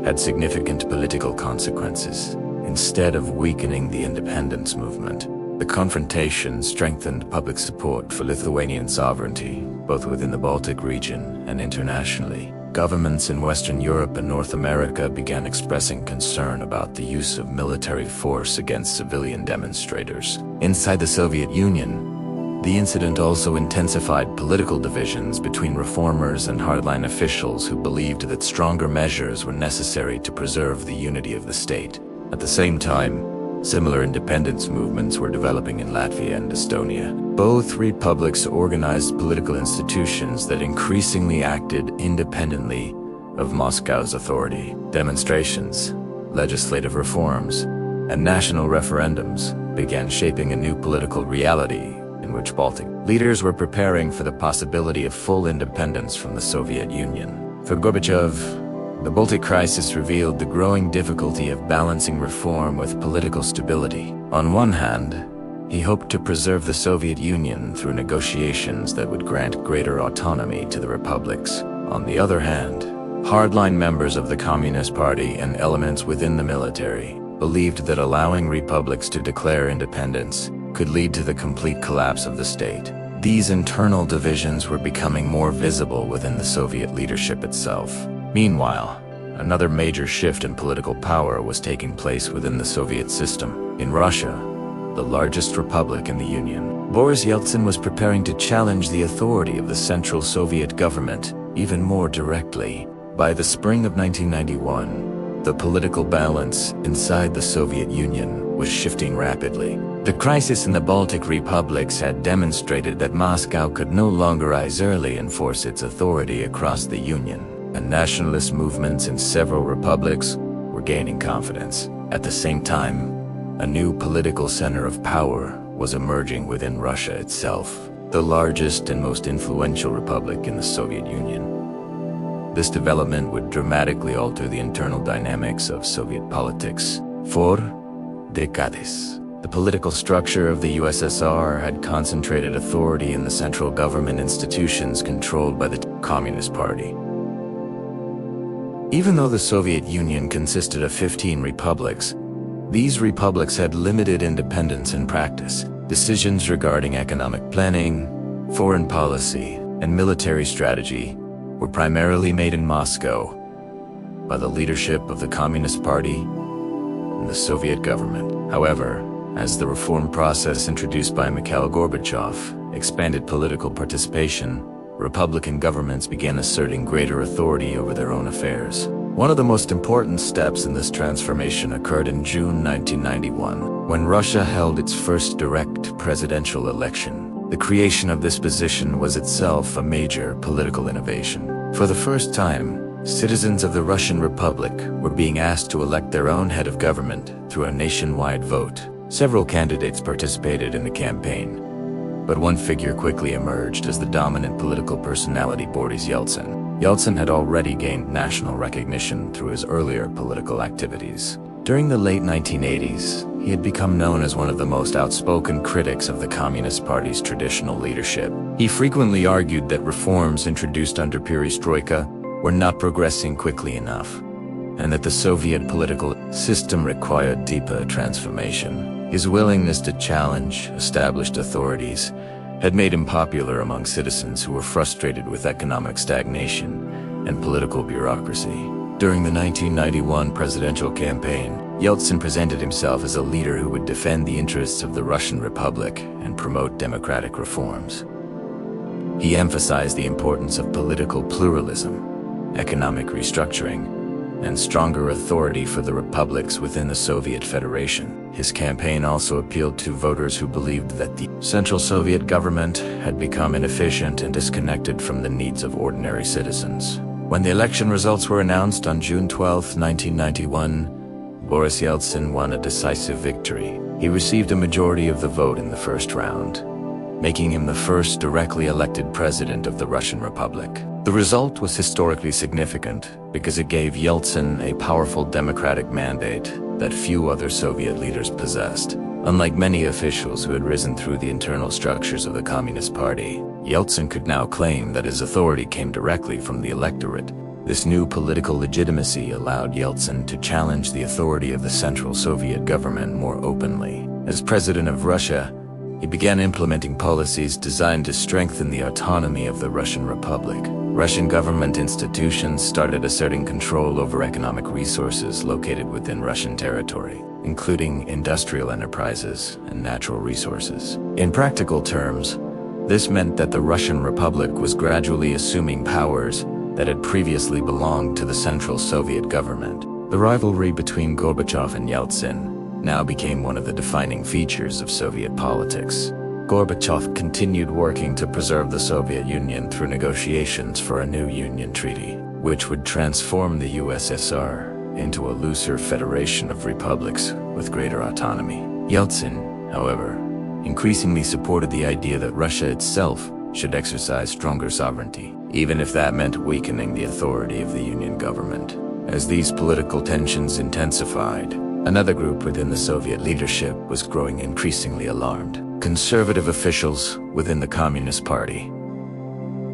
had significant political consequences. Instead of weakening the independence movement, the confrontation strengthened public support for Lithuanian sovereignty, both within the Baltic region and internationally. Governments in Western Europe and North America began expressing concern about the use of military force against civilian demonstrators. Inside the Soviet Union, the incident also intensified political divisions between reformers and hardline officials who believed that stronger measures were necessary to preserve the unity of the state. At the same time, similar independence movements were developing in Latvia and Estonia. Both republics organized political institutions that increasingly acted independently of Moscow's authority. Demonstrations, legislative reforms, and national referendums began shaping a new political reality in which Baltic leaders were preparing for the possibility of full independence from the Soviet Union. For Gorbachev, the Baltic crisis revealed the growing difficulty of balancing reform with political stability. On one hand, he hoped to preserve the Soviet Union through negotiations that would grant greater autonomy to the republics. On the other hand, hardline members of the Communist Party and elements within the military believed that allowing republics to declare independence could lead to the complete collapse of the state. These internal divisions were becoming more visible within the Soviet leadership itself. Meanwhile, another major shift in political power was taking place within the Soviet system. In Russia, the largest republic in the Union, Boris Yeltsin was preparing to challenge the authority of the Central Soviet government even more directly. By the spring of 1991, the political balance inside the Soviet Union was shifting rapidly. The crisis in the Baltic republics had demonstrated that Moscow could no longer easily enforce its authority across the Union, and nationalist movements in several republics were gaining confidence. At the same time, a new political center of power was emerging within Russia itself. the largest and most influential republic in the Soviet Union. This development would dramatically alter the internal dynamics of Soviet politics for decades. The political structure of the USSR had concentrated authority in the central government institutions controlled by the Communist Party. Even though the Soviet Union consisted of 15 republics, these republics had limited independence in practice. Decisions regarding economic planning, foreign policy, and military strategy were primarily made in Moscow by the leadership of the Communist Party and the Soviet government. However, as the reform process introduced by Mikhail Gorbachev expanded political participation, Republican governments began asserting greater authority over their own affairs. One of the most important steps in this transformation occurred in June 1991, when Russia held its first direct presidential election. The creation of this position was itself a major political innovation. For the first time, citizens of the Russian Republic were being asked to elect their own head of government through a nationwide vote. Several candidates participated in the campaign, but one figure quickly emerged as the dominant political personality, Boris Yeltsin. Yeltsin had already gained national recognition through his earlier political activities. During the late 1980s, he had become known as one of the most outspoken critics of the Communist Party's traditional leadership. He frequently argued that reforms introduced under Perestroika were not progressing quickly enough, and that the Soviet political system required deeper transformation. His willingness to challenge established authorities had made him popular among citizens who were frustrated with economic stagnation and political bureaucracy. During the 1991 presidential campaign, Yeltsin presented himself as a leader who would defend the interests of the Russian Republic and promote democratic reforms. He emphasized the importance of political pluralism, economic restructuring, and stronger authority for the republics within the Soviet Federation. His campaign also appealed to voters who believed that the Central Soviet government had become inefficient and disconnected from the needs of ordinary citizens. When the election results were announced on June 12, 1991, Boris Yeltsin won a decisive victory. He received a majority of the vote in the first round, making him the first directly elected president of the Russian Republic. The result was historically significant because it gave Yeltsin a powerful democratic mandate that few other Soviet leaders possessed. Unlike many officials who had risen through the internal structures of the Communist Party, Yeltsin could now claim that his authority came directly from the electorate. This new political legitimacy allowed Yeltsin to challenge the authority of the Central Soviet government more openly. As president of Russia, he began implementing policies designed to strengthen the autonomy of the Russian Republic. Russian government institutions started asserting control over economic resources located within Russian territory, including industrial enterprises and natural resources. In practical terms, this meant that the Russian Republic was gradually assuming powers that had previously belonged to the Central Soviet government. The rivalry between Gorbachev and Yeltsin now became one of the defining features of Soviet politics. Gorbachev continued working to preserve the Soviet Union through negotiations for a new Union Treaty, which would transform the USSR into a looser federation of republics with greater autonomy. Yeltsin, however, increasingly supported the idea that Russia itself should exercise stronger sovereignty, even if that meant weakening the authority of the Union government. As these political tensions intensified, another group within the Soviet leadership was growing increasingly alarmed. Conservative officials within the Communist Party,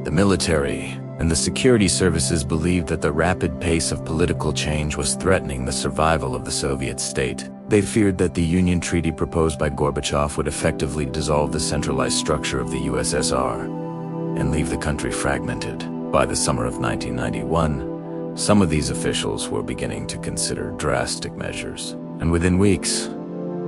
the military, and the security services believed that the rapid pace of political change was threatening the survival of the Soviet state. They feared that the Union Treaty proposed by Gorbachev would effectively dissolve the centralized structure of the USSR and leave the country fragmented. By the summer of 1991, some of these officials were beginning to consider drastic measures, and within weeks,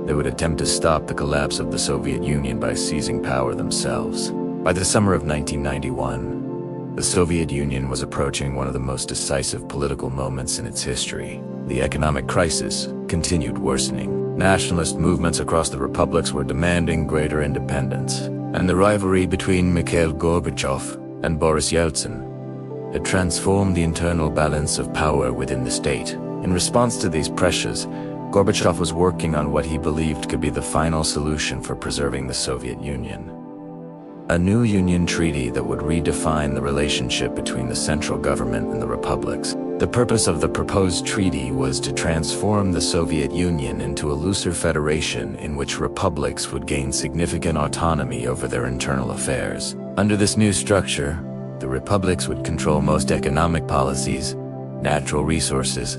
they would attempt to stop the collapse of the Soviet Union by seizing power themselves. By the summer of 1991, the Soviet Union was approaching one of the most decisive political moments in its history. The economic crisis continued worsening. Nationalist movements across the republics were demanding greater independence, and the rivalry between Mikhail Gorbachev and Boris Yeltsin had transformed the internal balance of power within the state. In response to these pressures, Gorbachev was working on what he believed could be the final solution for preserving the Soviet Union. a new union treaty that would redefine the relationship between the central government and the republics. The purpose of the proposed treaty was to transform the Soviet Union into a looser federation in which republics would gain significant autonomy over their internal affairs. Under this new structure, the republics would control most economic policies, natural resources,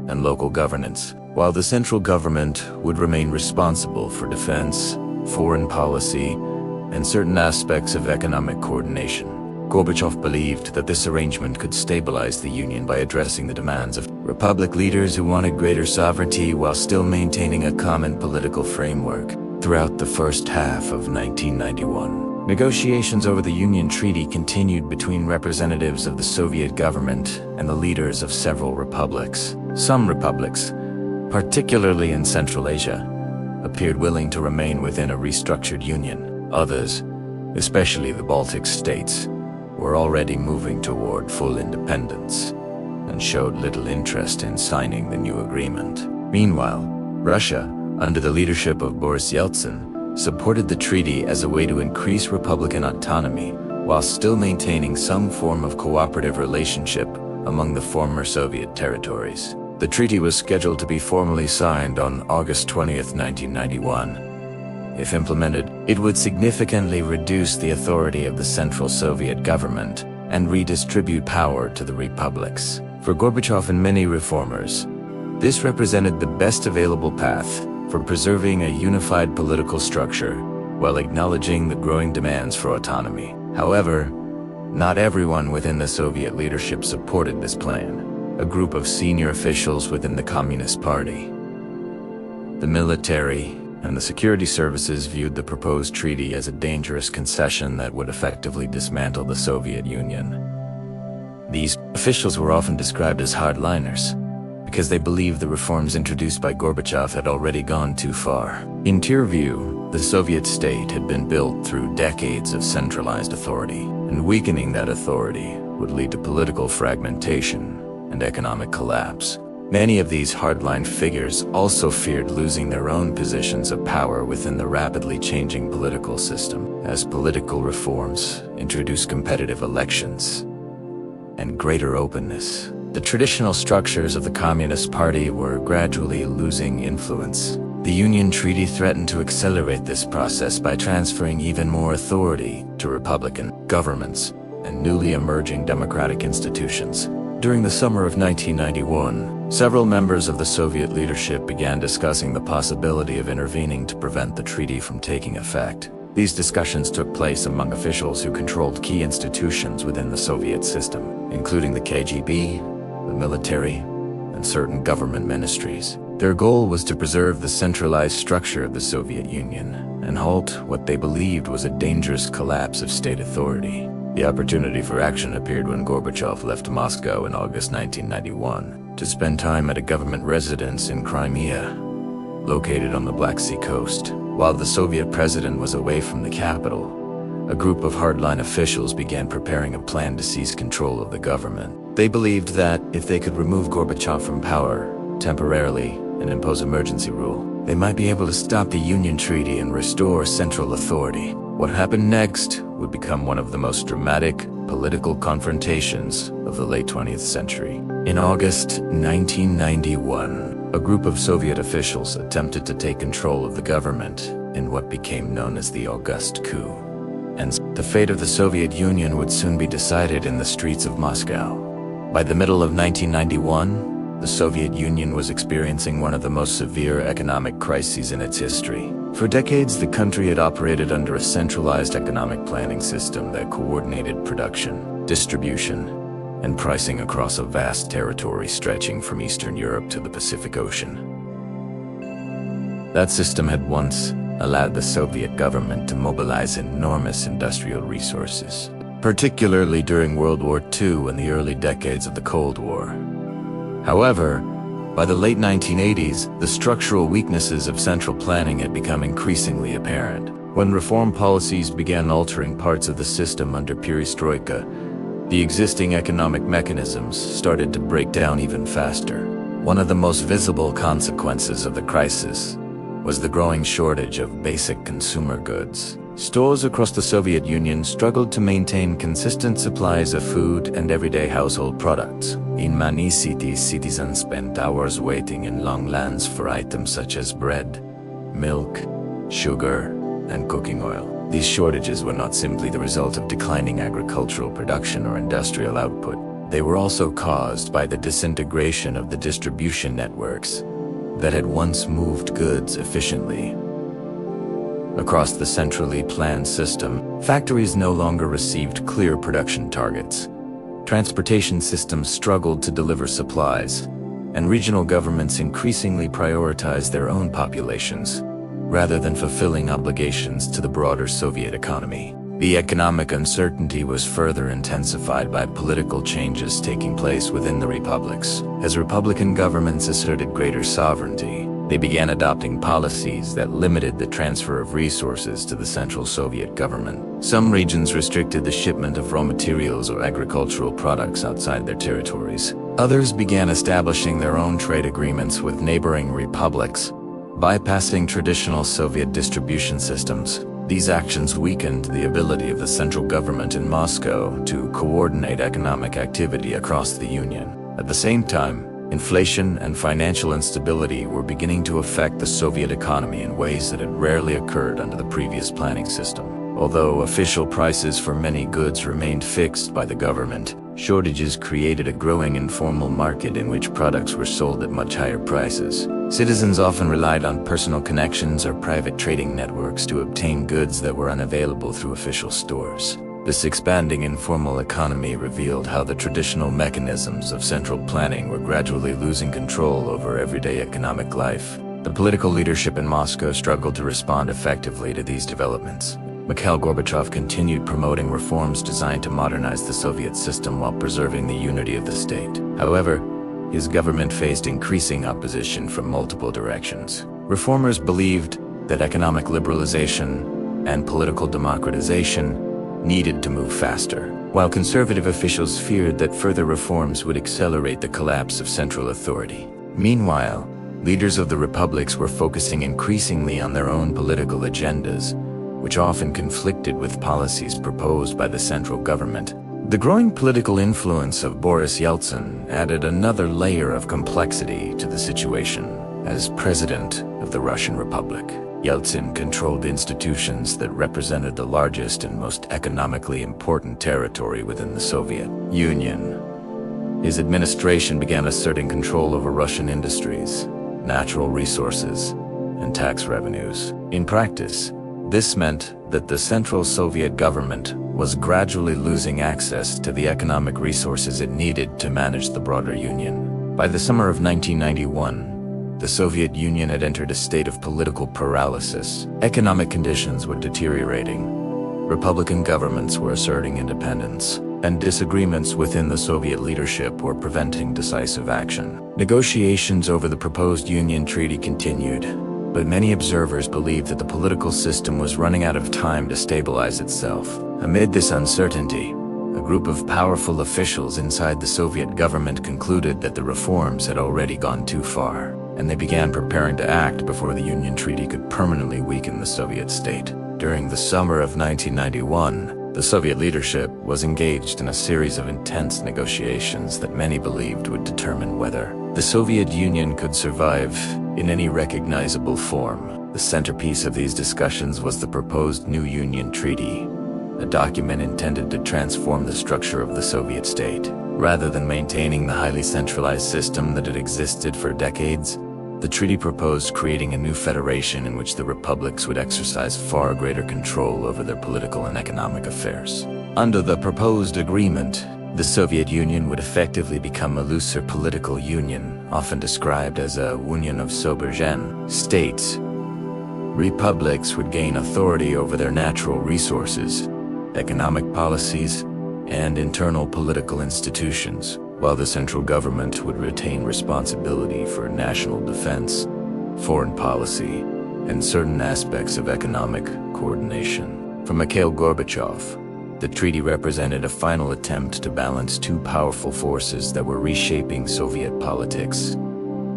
and local governance, while the central government would remain responsible for defense, foreign policy, and certain aspects of economic coordination. Gorbachev believed that this arrangement could stabilize the Union by addressing the demands of republic leaders who wanted greater sovereignty while still maintaining a common political framework. Throughout the first half of 1991, negotiations over the Union Treaty continued between representatives of the Soviet government and the leaders of several republics. Some republics, particularly in Central Asia, appeared willing to remain within a restructured union. Others, especially the Baltic states, were already moving toward full independence and showed little interest in signing the new agreement. Meanwhile, Russia, under the leadership of Boris Yeltsin, supported the treaty as a way to increase Republican autonomy while still maintaining some form of cooperative relationship among the former Soviet territories. The treaty was scheduled to be formally signed on August 20th, 1991. If implemented, it would significantly reduce the authority of the Central Soviet government and redistribute power to the republics. For Gorbachev and many reformers, this represented the best available path for preserving a unified political structure while acknowledging the growing demands for autonomy. However, not everyone within the Soviet leadership supported this plan. A group of senior officials within the Communist Party, the military, and the security services viewed the proposed treaty as a dangerous concession that would effectively dismantle the Soviet Union. These officials were often described as hardliners because they believed the reforms introduced by Gorbachev had already gone too far. In their view, the Soviet state had been built through decades of centralized authority, and weakening that authority would lead to political fragmentation and economic collapse. Many of these hardline figures also feared losing their own positions of power within the rapidly changing political system, as political reforms introduced competitive elections and greater openness. The traditional structures of the Communist Party were gradually losing influence. The Union Treaty threatened to accelerate this process by transferring even more authority to Republican governments and newly emerging democratic institutions. During the summer of 1991, several members of the Soviet leadership began discussing the possibility of intervening to prevent the treaty from taking effect. These discussions took place among officials who controlled key institutions within the Soviet system, including the KGB, the military, and certain government ministries. Their goal was to preserve the centralized structure of the Soviet Union and halt what they believed was a dangerous collapse of state authority. The opportunity for action appeared when Gorbachev left Moscow in August 1991 to spend time at a government residence in Crimea, located on the Black Sea coast. While the Soviet president was away from the capital, a group of hardline officials began preparing a plan to seize control of the government. They believed that if they could remove Gorbachev from power temporarily and impose emergency rule, they might be able to stop the Union Treaty and restore central authority. What happened next would become one of the most dramatic political confrontations of the late 20th century. In August 1991, a group of Soviet officials attempted to take control of the government in what became known as the August Coup, and the fate of the Soviet Union would soon be decided in the streets of Moscow. By the middle of 1991, the Soviet Union was experiencing one of the most severe economic crises in its history. For decades, the country had operated under a centralized economic planning system that coordinated production, distribution, and pricing across a vast territory stretching from Eastern Europe to the Pacific Ocean. That system had once allowed the Soviet government to mobilize enormous industrial resources, particularly during World War II and the early decades of the Cold War. However, by the late 1980s, the structural weaknesses of central planning had become increasingly apparent. When reform policies began altering parts of the system under Perestroika, the existing economic mechanisms started to break down even faster. One of the most visible consequences of the crisis was the growing shortage of basic consumer goods. Stores across the Soviet Union struggled to maintain consistent supplies of food and everyday household products. In many cities, citizens spent hours waiting in long lines for items such as bread, milk, sugar, and cooking oil. These shortages were not simply the result of declining agricultural production or industrial output. They were also caused by the disintegration of the distribution networks that had once moved goods efficiently. Across the centrally planned system, factories no longer received clear production targets. Transportation systems struggled to deliver supplies, and regional governments increasingly prioritized their own populations, rather than fulfilling obligations to the broader Soviet economy. The economic uncertainty was further intensified by political changes taking place within the republics. As Republican governments asserted greater sovereignty, they began adopting policies that limited the transfer of resources to the Central Soviet government. Some regions restricted the shipment of raw materials or agricultural products outside their territories. Others began establishing their own trade agreements with neighboring republics, bypassing traditional Soviet distribution systems. These actions weakened the ability of the central government in Moscow to coordinate economic activity across the Union. At the same time, inflation and financial instability were beginning to affect the Soviet economy in ways that had rarely occurred under the previous planning system. Although official prices for many goods remained fixed by the government, shortages created a growing informal market in which products were sold at much higher prices. Citizens often relied on personal connections or private trading networks to obtain goods that were unavailable through official stores. This expanding informal economy revealed how the traditional mechanisms of central planning were gradually losing control over everyday economic life. The political leadership in Moscow struggled to respond effectively to these developments. Mikhail Gorbachev continued promoting reforms designed to modernize the Soviet system while preserving the unity of the state. However, his government faced increasing opposition from multiple directions. Reformers believed that economic liberalization and political democratization needed to move faster, while conservative officials feared that further reforms would accelerate the collapse of central authority. Meanwhile, leaders of the republics were focusing increasingly on their own political agendas, which often conflicted with policies proposed by the central government. The growing political influence of Boris Yeltsin added another layer of complexity to the situation. As president of the Russian Republic, Yeltsin controlled institutions that represented the largest and most economically important territory within the Soviet Union. His administration began asserting control over Russian industries, natural resources, and tax revenues. In practice, this meant that the Central Soviet government was gradually losing access to the economic resources it needed to manage the broader Union. By the summer of 1991, the Soviet Union had entered a state of political paralysis. Economic conditions were deteriorating. Republican governments were asserting independence, and disagreements within the Soviet leadership were preventing decisive action. Negotiations over the proposed Union Treaty continued, but many observers believed that the political system was running out of time to stabilize itself. Amid this uncertainty, a group of powerful officials inside the Soviet government concluded that the reforms had already gone too far, and they began preparing to act before the Union Treaty could permanently weaken the Soviet state. During the summer of 1991, the Soviet leadership was engaged in a series of intense negotiations that many believed would determine whether the Soviet Union could survive in any recognizable form. The centerpiece of these discussions was the proposed new Union Treaty, a document intended to transform the structure of the Soviet state. Rather than maintaining the highly centralized system that had existed for decades, the treaty proposed creating a new federation in which the republics would exercise far greater control over their political and economic affairs. Under the proposed agreement, the Soviet Union would effectively become a looser political union, often described as a union of soberane states. Republics would gain authority over their natural resources, economic policies, and internal political institutions, while the central government would retain responsibility for national defense, foreign policy, and certain aspects of economic coordination. For Mikhail Gorbachev, the treaty represented a final attempt to balance two powerful forces that were reshaping Soviet politics: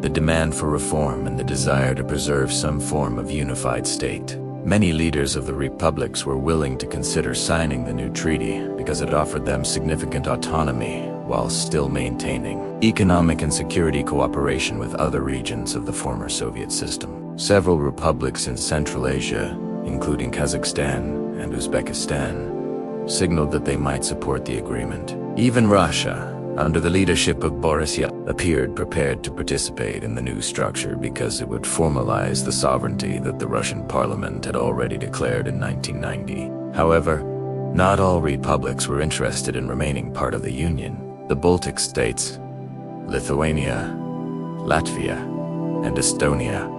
the demand for reform and the desire to preserve some form of unified state. Many leaders of the republics were willing to consider signing the new treaty because it offered them significant autonomy while still maintaining economic and security cooperation with other regions of the former Soviet system. Several republics in Central Asia, including Kazakhstan and Uzbekistan, signaled that they might support the agreement. Even Russia, under the leadership of Boris Yeltsin, appeared prepared to participate in the new structure because it would formalize the sovereignty that the Russian parliament had already declared in 1990. However, not all republics were interested in remaining part of the Union. The Baltic states, Lithuania, Latvia, and Estonia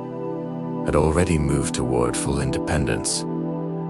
had already moved toward full independence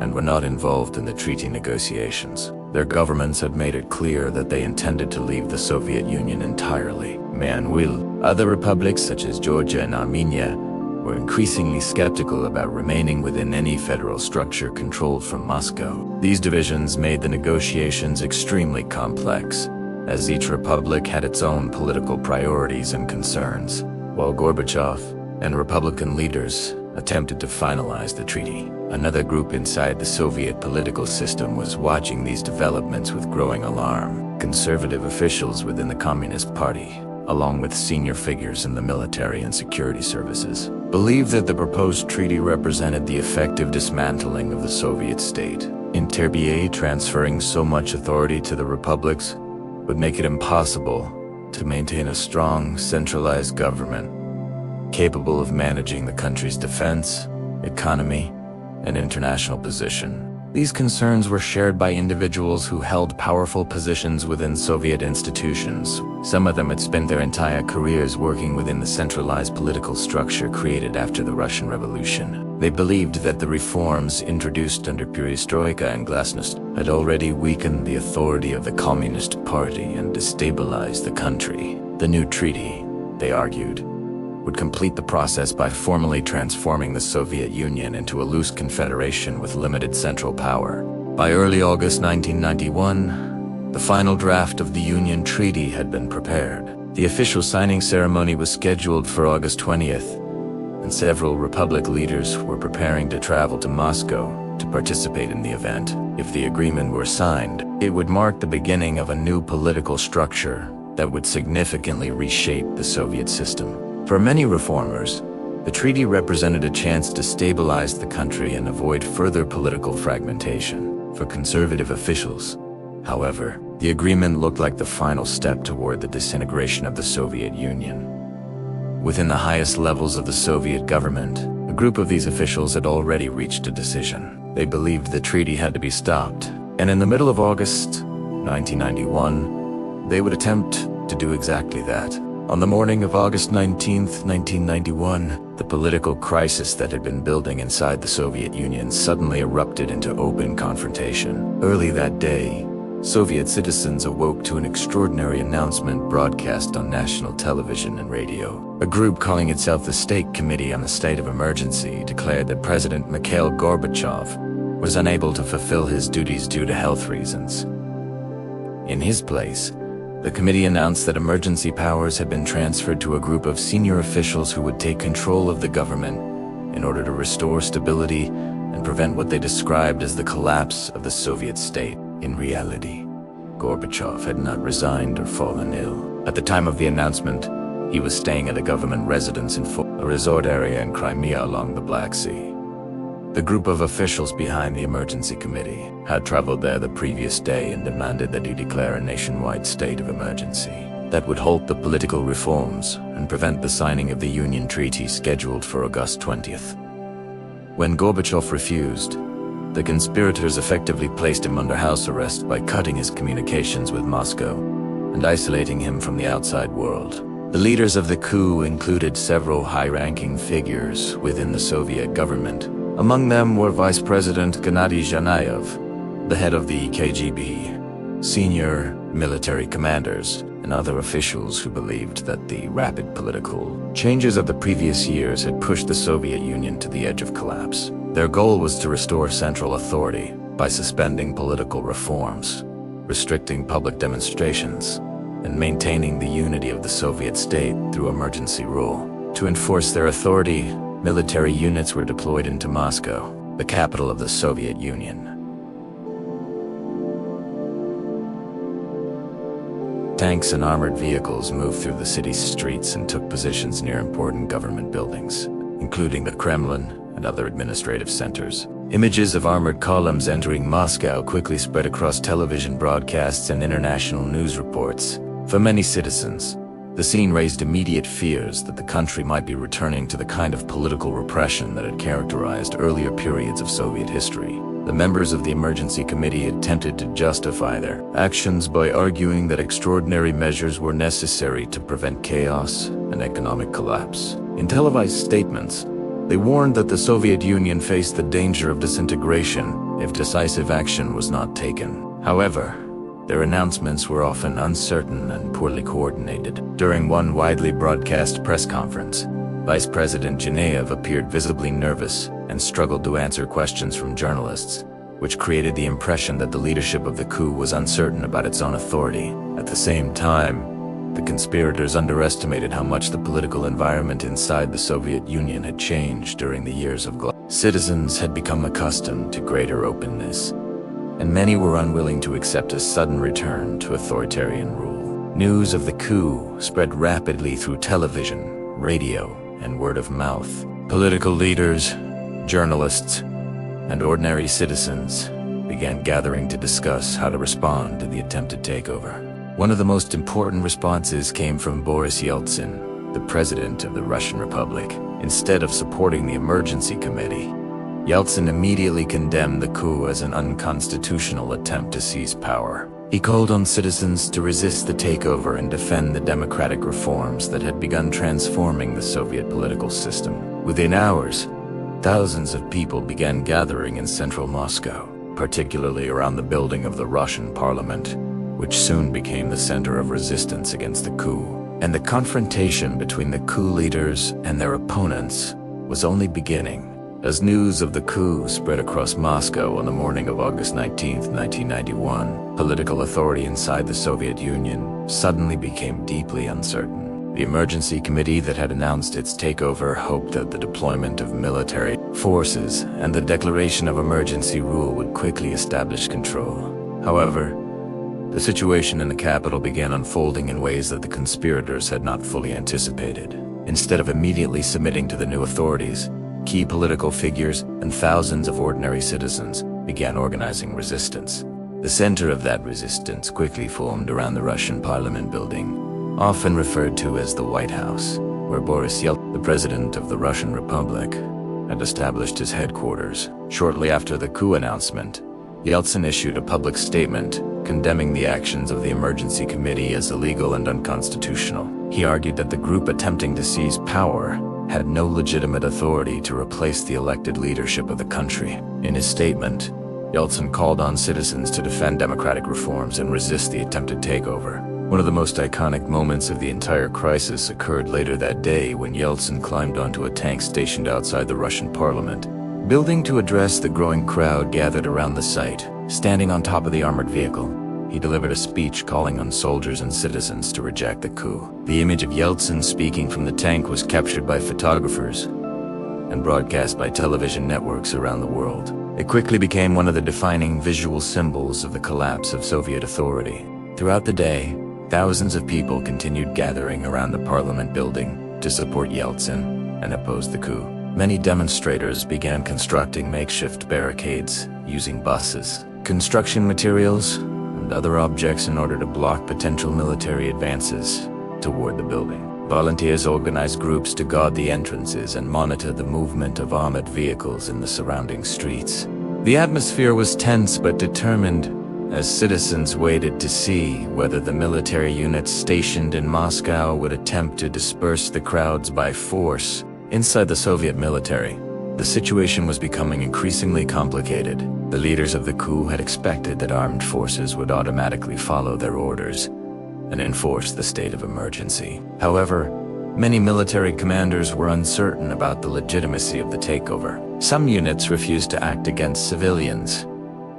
and were not involved in the treaty negotiations. Their governments had made it clear that they intended to leave the Soviet Union entirely. Meanwhile, other republics such as Georgia and Armenia were increasingly skeptical about remaining within any federal structure controlled from Moscow. These divisions made the negotiations extremely complex, as each republic had its own political priorities and concerns. While Gorbachev and Republican leaders attempted to finalize the treaty, another group inside the Soviet political system was watching these developments with growing alarm. Conservative officials within the Communist Party, along with senior figures in the military and security services, believed that the proposed treaty represented the effective dismantling of the Soviet state. In Serbia, transferring so much authority to the republics would make it impossible to maintain a strong, centralized government capable of managing the country's defense, economy, and international position. These concerns were shared by individuals who held powerful positions within Soviet institutions. Some of them had spent their entire careers working within the centralized political structure created after the Russian Revolution. They believed that the reforms introduced under Perestroika and Glasnost had already weakened the authority of the Communist Party and destabilized the country. The new treaty, they argued, would complete the process by formally transforming the Soviet Union into a loose confederation with limited central power. By early August 1991, the final draft of the Union Treaty had been prepared. The official signing ceremony was scheduled for August 20th, and several Republic leaders were preparing to travel to Moscow to participate in the event. If the agreement were signed, it would mark the beginning of a new political structure that would significantly reshape the Soviet system. For many reformers, the treaty represented a chance to stabilize the country and avoid further political fragmentation. For conservative officials, however, the agreement looked like the final step toward the disintegration of the Soviet Union. Within the highest levels of the Soviet government, a group of these officials had already reached a decision. They believed the treaty had to be stopped, and in the middle of August 1991, they would attempt to do exactly that. On the morning of August 19, 1991, the political crisis that had been building inside the Soviet Union suddenly erupted into open confrontation. Early that day, Soviet citizens awoke to an extraordinary announcement broadcast on national television and radio. A group calling itself the State Committee on the State of Emergency declared that President Mikhail Gorbachev was unable to fulfill his duties due to health reasons. In his place, the committee announced that emergency powers had been transferred to a group of senior officials who would take control of the government in order to restore stability and prevent what they described as the collapse of the Soviet state. In reality, Gorbachev had not resigned or fallen ill. At the time of the announcement, he was staying at a government residence in a resort area in Crimea along the Black Sea. The group of officials behind the emergency committee had traveled there the previous day and demanded that he declare a nationwide state of emergency that would halt the political reforms and prevent the signing of the Union Treaty scheduled for August 20th. When Gorbachev refused, the conspirators effectively placed him under house arrest by cutting his communications with Moscow and isolating him from the outside world. The leaders of the coup included several high-ranking figures within the Soviet government. Among them were Vice President Gennady Zhanayev, the head of the KGB, senior military commanders, and other officials who believed that the rapid political changes of the previous years had pushed the Soviet Union to the edge of collapse. Their goal was to restore central authority by suspending political reforms, restricting public demonstrations, and maintaining the unity of the Soviet state through emergency rule. To enforce their authority, military units were deployed into Moscow. the capital of the Soviet Union. Tanks and armored vehicles moved through the city's streets and took positions near important government buildings, including the Kremlin and other administrative centers. Images of armored columns entering Moscow quickly spread across television broadcasts and international news reports. For many citizens, the scene raised immediate fears that the country might be returning to the kind of political repression that had characterized earlier periods of Soviet history. The members of the emergency committee attempted to justify their actions by arguing that extraordinary measures were necessary to prevent chaos and economic collapse. In televised statements, they warned that the Soviet Union faced the danger of disintegration if decisive action was not taken. However, their announcements were often uncertain and poorly coordinated. During one widely broadcast press conference, Vice President Geneyev appeared visibly nervous and struggled to answer questions from journalists, which created the impression that the leadership of the coup was uncertain about its own authority. At the same time, the conspirators underestimated how much the political environment inside the Soviet Union had changed during the years of glasnost. Citizens had become accustomed to greater openness, and many were unwilling to accept a sudden return to authoritarian rule. News of the coup spread rapidly through television, radio, and word of mouth. Political leaders, journalists, and ordinary citizens began gathering to discuss how to respond to the attempted takeover. One of the most important responses came from Boris Yeltsin, the president of the Russian Republic. Instead of supporting the emergency committee, Yeltsin immediately condemned the coup as an unconstitutional attempt to seize power. He called on citizens to resist the takeover and defend the democratic reforms that had begun transforming the Soviet political system. Within hours, thousands of people began gathering in central Moscow, particularly around the building of the Russian parliament, which soon became the center of resistance against the coup. And the confrontation between the coup leaders and their opponents was only beginning. As news of the coup spread across Moscow on the morning of August 19, 1991, political authority inside the Soviet Union suddenly became deeply uncertain. The emergency committee that had announced its takeover hoped that the deployment of military forces and the declaration of emergency rule would quickly establish control. However, the situation in the capital began unfolding in ways that the conspirators had not fully anticipated. Instead of immediately submitting to the new authorities, key political figures and thousands of ordinary citizens began organizing resistance. The center of that resistance quickly formed around the Russian parliament building, often referred to as the White House, where Boris Yeltsin, the president of the Russian Republic, had established his headquarters. Shortly after the coup announcement, Yeltsin issued a public statement condemning the actions of the emergency committee as illegal and unconstitutional. He argued that the group attempting to seize power had no legitimate authority to replace the elected leadership of the country. In his statement, Yeltsin called on citizens to defend democratic reforms and resist the attempted takeover. One of the most iconic moments of the entire crisis occurred later that day when Yeltsin climbed onto a tank stationed outside the Russian parliament building to address the growing crowd gathered around the site. Standing on top of the armored vehicle, he delivered a speech calling on soldiers and citizens to reject the coup. The image of Yeltsin speaking from the tank was captured by photographers and broadcast by television networks around the world. It quickly became one of the defining visual symbols of the collapse of Soviet authority. Throughout the day, thousands of people continued gathering around the parliament building to support Yeltsin and oppose the coup. Many demonstrators began constructing makeshift barricades using buses, construction materials, and other objects in order to block potential military advances toward the building. Volunteers organized groups to guard the entrances and monitor the movement of armored vehicles in the surrounding streets. The atmosphere was tense but determined as citizens waited to see whether the military units stationed in Moscow would attempt to disperse the crowds by force. Inside the Soviet military, the situation was becoming increasingly complicated. The leaders of the coup had expected that armed forces would automatically follow their orders and enforce the state of emergency. However, many military commanders were uncertain about the legitimacy of the takeover. Some units refused to act against civilians,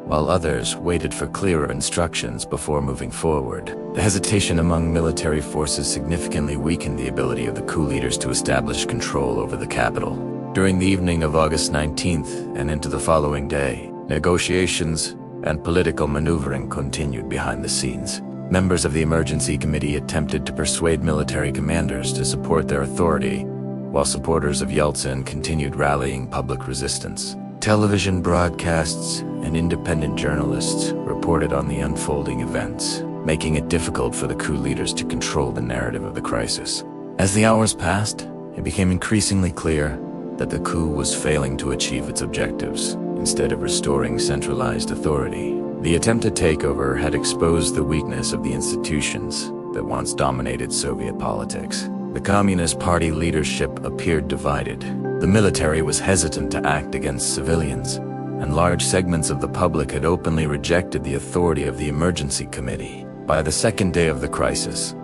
while others waited for clearer instructions before moving forward. The hesitation among military forces significantly weakened the ability of the coup leaders to establish control over the capital. During the evening of August 19th and into the following day, negotiations and political maneuvering continued behind the scenes. Members of the Emergency Committee attempted to persuade military commanders to support their authority, while supporters of Yeltsin continued rallying public resistance. Television broadcasts and independent journalists reported on the unfolding events, making it difficult for the coup leaders to control the narrative of the crisis. As the hours passed, it became increasingly clear that the coup was failing to achieve its objectives. Instead of restoring centralized authority, the attempted takeover had exposed the weakness of the institutions that once dominated Soviet politics. The Communist Party leadership appeared divided. The military was hesitant to act against civilians, and large segments of the public had openly rejected the authority of the Emergency Committee. By the second day of the crisis,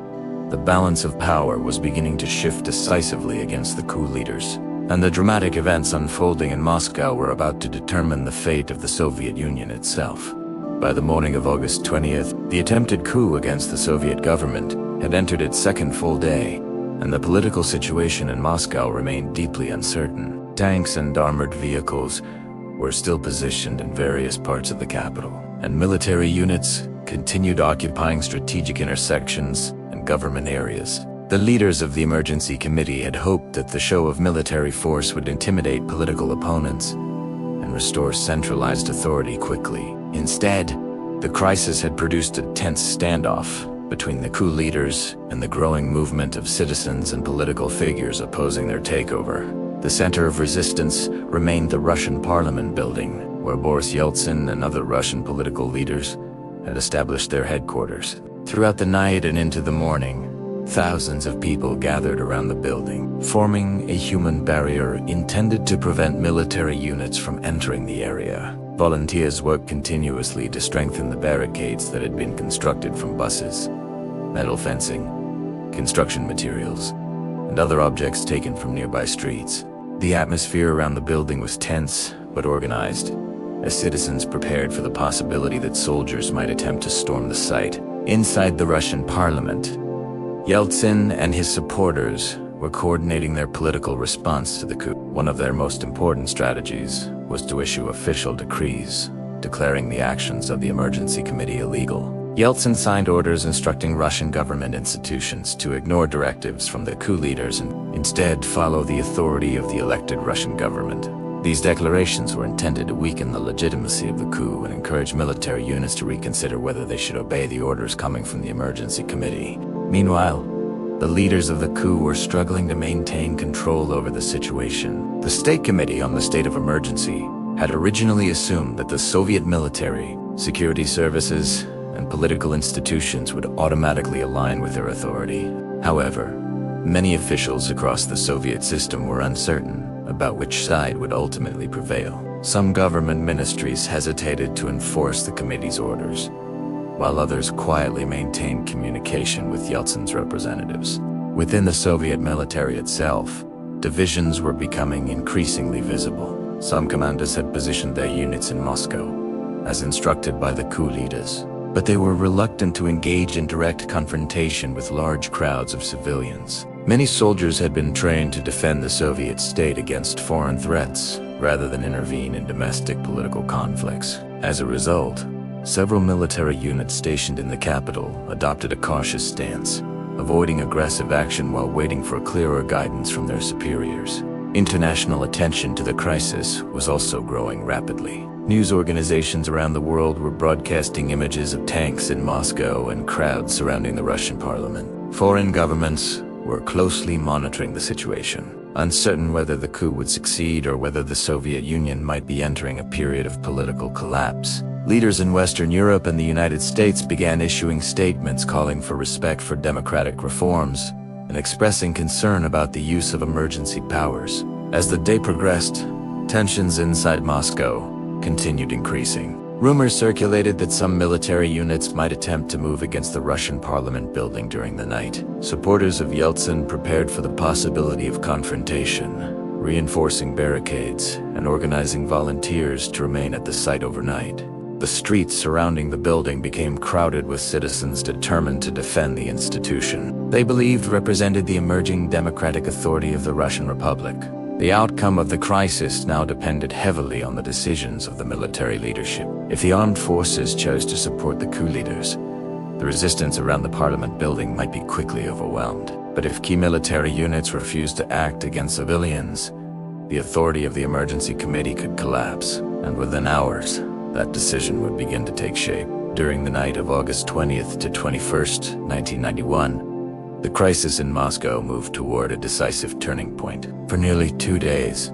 the balance of power was beginning to shift decisively against the coup leaders, and the dramatic events unfolding in Moscow were about to determine the fate of the Soviet Union itself. By the morning of August 20th, the attempted coup against the Soviet government had entered its second full day, and the political situation in Moscow remained deeply uncertain. Tanks and armored vehicles were still positioned in various parts of the capital, and military units continued occupying strategic intersections and government areas. The leaders of the Emergency Committee had hoped that the show of military force would intimidate political opponents and restore centralized authority quickly. Instead, the crisis had produced a tense standoff between the coup leaders and the growing movement of citizens and political figures opposing their takeover. The center of resistance remained the Russian Parliament building, where Boris Yeltsin and other Russian political leaders had established their headquarters. Throughout the night and into the morning, thousands of people gathered around the building, forming a human barrier intended to prevent military units from entering the area. Volunteers worked continuously to strengthen the barricades that had been constructed from buses, metal fencing, construction materials, and other objects taken from nearby streets. The atmosphere around the building was tense but organized, as citizens prepared for the possibility that soldiers might attempt to storm the site. Inside the Russian parliament, Yeltsin and his supporters were coordinating their political response to the coup. One of their most important strategies was to issue official decrees declaring the actions of the Emergency Committee illegal. Yeltsin signed orders instructing Russian government institutions to ignore directives from the coup leaders and instead follow the authority of the elected Russian government. These declarations were intended to weaken the legitimacy of the coup and encourage military units to reconsider whether they should obey the orders coming from the Emergency Committee. Meanwhile, the leaders of the coup were struggling to maintain control over the situation. The State Committee on the State of Emergency had originally assumed that the Soviet military, security services, and political institutions would automatically align with their authority. However, many officials across the Soviet system were uncertain about which side would ultimately prevail. Some government ministries hesitated to enforce the committee's orders, while others quietly maintained communication with Yeltsin's representatives. Within the Soviet military itself, divisions were becoming increasingly visible. Some commanders had positioned their units in Moscow, as instructed by the coup leaders, but they were reluctant to engage in direct confrontation with large crowds of civilians. Many soldiers had been trained to defend the Soviet state against foreign threats, rather than intervene in domestic political conflicts. As a result, several military units stationed in the capital adopted a cautious stance, avoiding aggressive action while waiting for clearer guidance from their superiors. International attention to the crisis was also growing rapidly. News organizations around the world were broadcasting images of tanks in Moscow and crowds surrounding the Russian parliament. Foreign governments were closely monitoring the situation, uncertain whether the coup would succeed or whether the Soviet Union might be entering a period of political collapse. Leaders in Western Europe and the United States began issuing statements calling for respect for democratic reforms and expressing concern about the use of emergency powers. As the day progressed, tensions inside Moscow continued increasing. Rumors circulated that some military units might attempt to move against the Russian parliament building during the night. Supporters of Yeltsin prepared for the possibility of confrontation, reinforcing barricades and organizing volunteers to remain at the site overnight. The streets surrounding the building became crowded with citizens determined to defend the institution they believed represented the emerging democratic authority of the Russian Republic. The outcome of the crisis now depended heavily on the decisions of the military leadership. If the armed forces chose to support the coup leaders, the resistance around the parliament building might be quickly overwhelmed. But if key military units refused to act against civilians, the authority of the emergency committee could collapse, and within hours, that decision would begin to take shape. During the night of August 20th to 21st, 1991, the crisis in Moscow moved toward a decisive turning point. For nearly 2 days,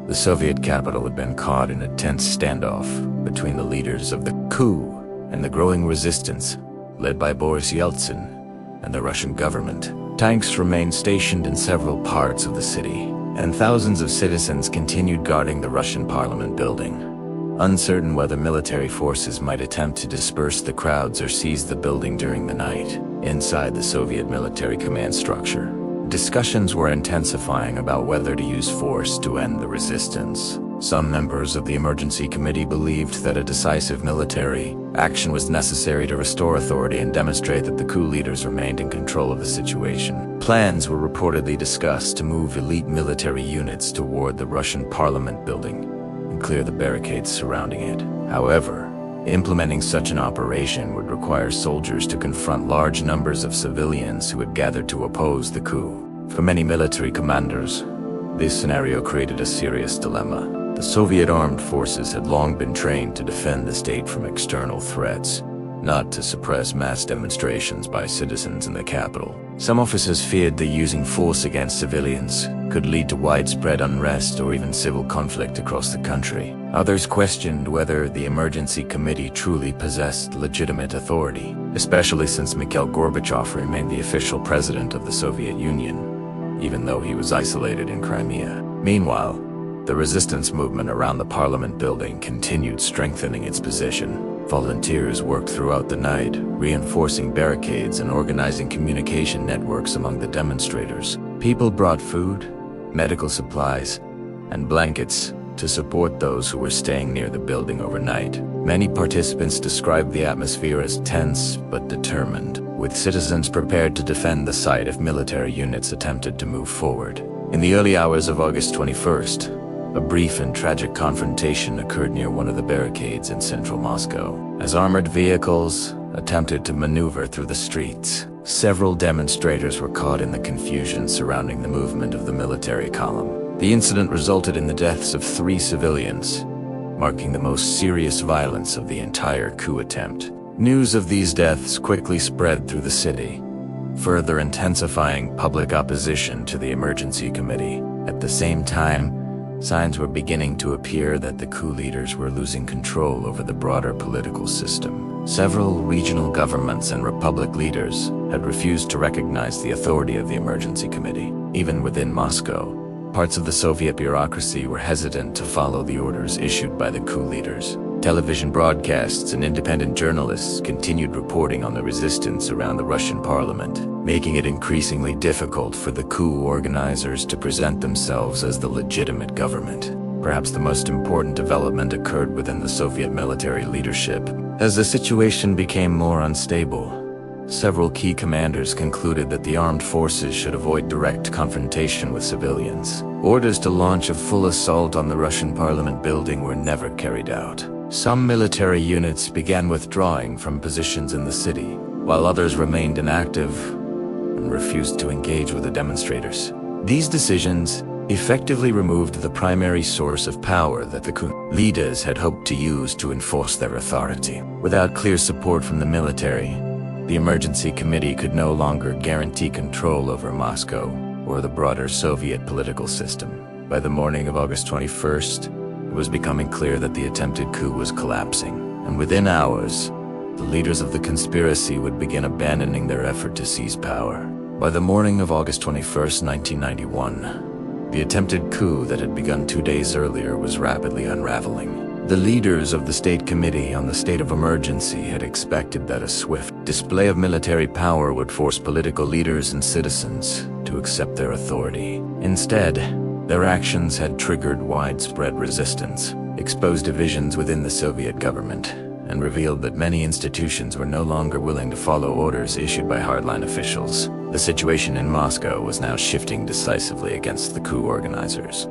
the Soviet capital had been caught in a tense standoff between the leaders of the coup and the growing resistance, led by Boris Yeltsin and the Russian government. Tanks remained stationed in several parts of the city, and thousands of citizens continued guarding the Russian parliament building, uncertain whether military forces might attempt to disperse the crowds or seize the building during the night. Inside the Soviet military command structure, discussions were intensifying about whether to use force to end the resistance. Some members of the emergency committee believed that a decisive military action was necessary to restore authority and demonstrate that the coup leaders remained in control of the situation. Plans were reportedly discussed to move elite military units toward the Russian parliament building and clear the barricades surrounding it. However, implementing such an operation would require soldiers to confront large numbers of civilians who had gathered to oppose the coup. For many military commanders, this scenario created a serious dilemma. The Soviet armed forces had long been trained to defend the state from external threats, not to suppress mass demonstrations by citizens in the capital. Some officers feared that using force against civilians could lead to widespread unrest or even civil conflict across the country. Others questioned whether the emergency committee truly possessed legitimate authority, especially since Mikhail Gorbachev remained the official president of the Soviet Union, even though he was isolated in Crimea. Meanwhile, the resistance movement around the parliament building continued strengthening its position. Volunteers worked throughout the night, reinforcing barricades and organizing communication networks among the demonstrators. People brought food, medical supplies, and blankets to support those who were staying near the building overnight. Many participants described the atmosphere as tense but determined, with citizens prepared to defend the site if military units attempted to move forward. In the early hours of August 21st, a brief and tragic confrontation occurred near one of the barricades in central Moscow. As armored vehicles attempted to maneuver through the streets, several demonstrators were caught in the confusion surrounding the movement of the military column. The incident resulted in the deaths of 3 civilians, marking the most serious violence of the entire coup attempt. News of these deaths quickly spread through the city, further intensifying public opposition to the emergency committee. At the same time, signs were beginning to appear that the coup leaders were losing control over the broader political system. Several regional governments and republic leaders had refused to recognize the authority of the emergency committee. Even within Moscow, parts of the Soviet bureaucracy were hesitant to follow the orders issued by the coup leaders. Television broadcasts and independent journalists continued reporting on the resistance around the Russian parliament, making it increasingly difficult for the coup organizers to present themselves as the legitimate government. Perhaps the most important development occurred within the Soviet military leadership. As the situation became more unstable, several key commanders concluded that the armed forces should avoid direct confrontation with civilians. Orders to launch a full assault on the Russian parliament building were never carried out. Some military units began withdrawing from positions in the city, while others remained inactive and refused to engage with the demonstrators. These decisions effectively removed the primary source of power that the coup leaders had hoped to use to enforce their authority. Without clear support from the military, the emergency committee could no longer guarantee control over Moscow or the broader Soviet political system. By the morning of August 21st, it was becoming clear that the attempted coup was collapsing, and within hours, the leaders of the conspiracy would begin abandoning their effort to seize power. By the morning of August 21st, 1991, the attempted coup that had begun 2 days earlier was rapidly unraveling. The leaders of the State Committee on the State of Emergency had expected that a swift display of military power would force political leaders and citizens to accept their authority. Instead, their actions had triggered widespread resistance, exposed divisions within the Soviet government, and revealed that many institutions were no longer willing to follow orders issued by hardline officials. The situation in Moscow was now shifting decisively against the coup organizers.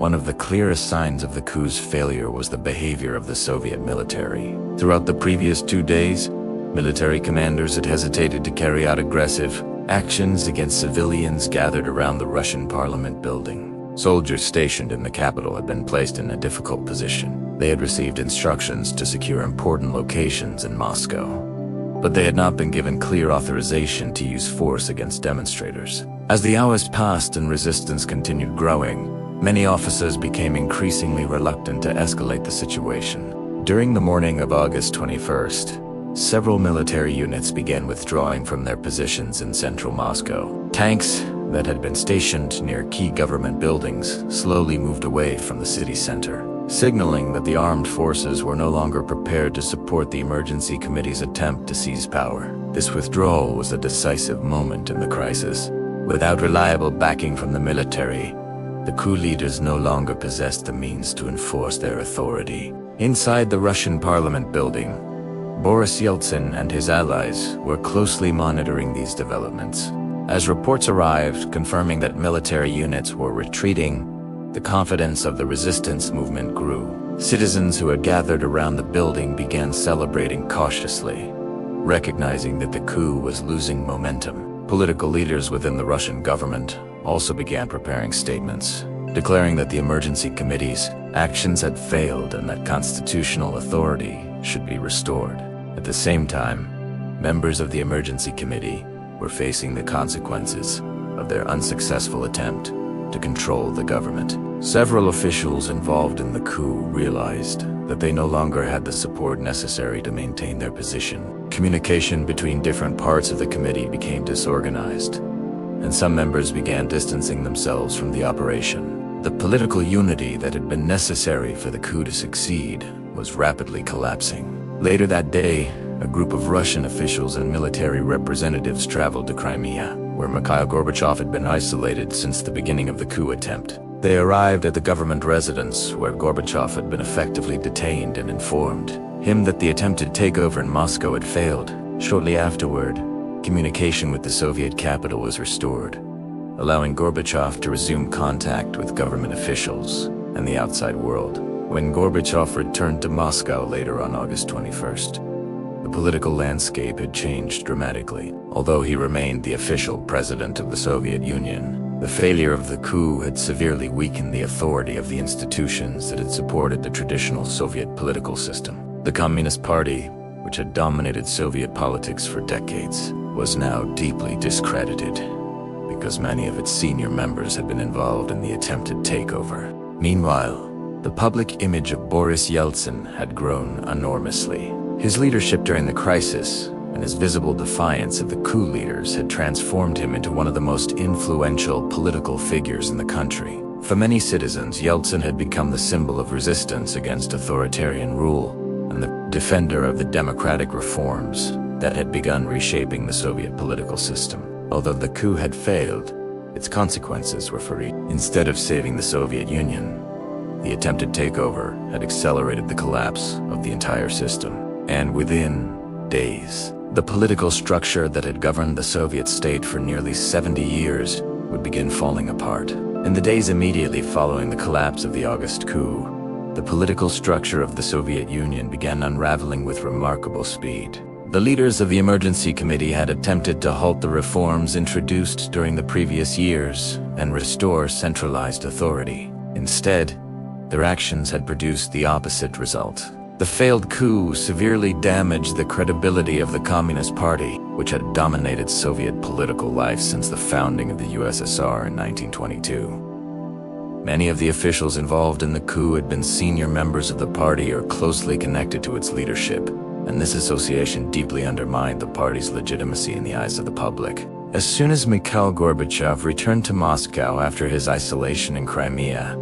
One of the clearest signs of the coup's failure was the behavior of the Soviet military. Throughout the previous 2 days, military commanders had hesitated to carry out aggressive actions against civilians gathered around the Russian parliament building. Soldiers stationed in the capital had been placed in a difficult position. They had received instructions to secure important locations in Moscow, but they had not been given clear authorization to use force against demonstrators. As the hours passed and resistance continued growing, many officers became increasingly reluctant to escalate the situation. During the morning of August 21st, several military units began withdrawing from their positions in central Moscow. Tanks that had been stationed near key government buildings slowly moved away from the city center, signaling that the armed forces were no longer prepared to support the emergency committee's attempt to seize power. This withdrawal was a decisive moment in the crisis. Without reliable backing from the military, the coup leaders no longer possessed the means to enforce their authority. Inside the Russian parliament building, Boris Yeltsin and his allies were closely monitoring these developments. As reports arrived confirming that military units were retreating, the confidence of the resistance movement grew. Citizens who had gathered around the building began celebrating cautiously, recognizing that the coup was losing momentum. Political leaders within the Russian government also began preparing statements, declaring that the emergency committee's actions had failed and that constitutional authority should be restored. At the same time, members of the emergency committee were facing the consequences of their unsuccessful attempt to control the government. Several officials involved in the coup realized that they no longer had the support necessary to maintain their position. Communication between different parts of the committee became disorganized, and some members began distancing themselves from the operation. The political unity that had been necessary for the coup to succeed was rapidly collapsing. Later that day, a group of Russian officials and military representatives traveled to Crimea, where Mikhail Gorbachev had been isolated since the beginning of the coup attempt. They arrived at the government residence, where Gorbachev had been effectively detained, and informed him that the attempted takeover in Moscow had failed. Shortly afterward, communication with the Soviet capital was restored, allowing Gorbachev to resume contact with government officials and the outside world. When Gorbachev returned to Moscow later on August 21st, the political landscape had changed dramatically. Although he remained the official president of the Soviet Union, the failure of the coup had severely weakened the authority of the institutions that had supported the traditional Soviet political system. The Communist Party, which had dominated Soviet politics for decades, was now deeply discredited because many of its senior members had been involved in the attempted takeover. Meanwhile, the public image of Boris Yeltsin had grown enormously. His leadership during the crisis and his visible defiance of the coup leaders had transformed him into one of the most influential political figures in the country. For many citizens, Yeltsin had become the symbol of resistance against authoritarian rule and the defender of the democratic reforms that had begun reshaping the Soviet political system. Although the coup had failed, its consequences were for each. Instead of saving the Soviet Union, the attempted takeover had accelerated the collapse of the entire system. And within days, the political structure that had governed the Soviet state for nearly 70 years would begin falling apart. In the days immediately following the collapse of the August Coup, the political structure of the Soviet Union began unraveling with remarkable speed. The leaders of the emergency committee had attempted to halt the reforms introduced during the previous years and restore centralized authority. Instead, their actions had produced the opposite result. The failed coup severely damaged the credibility of the Communist Party, which had dominated Soviet political life since the founding of the USSR in 1922. Many of the officials involved in the coup had been senior members of the party or closely connected to its leadership, and this association deeply undermined the party's legitimacy in the eyes of the public. As soon as Mikhail Gorbachev returned to Moscow after his isolation in Crimea,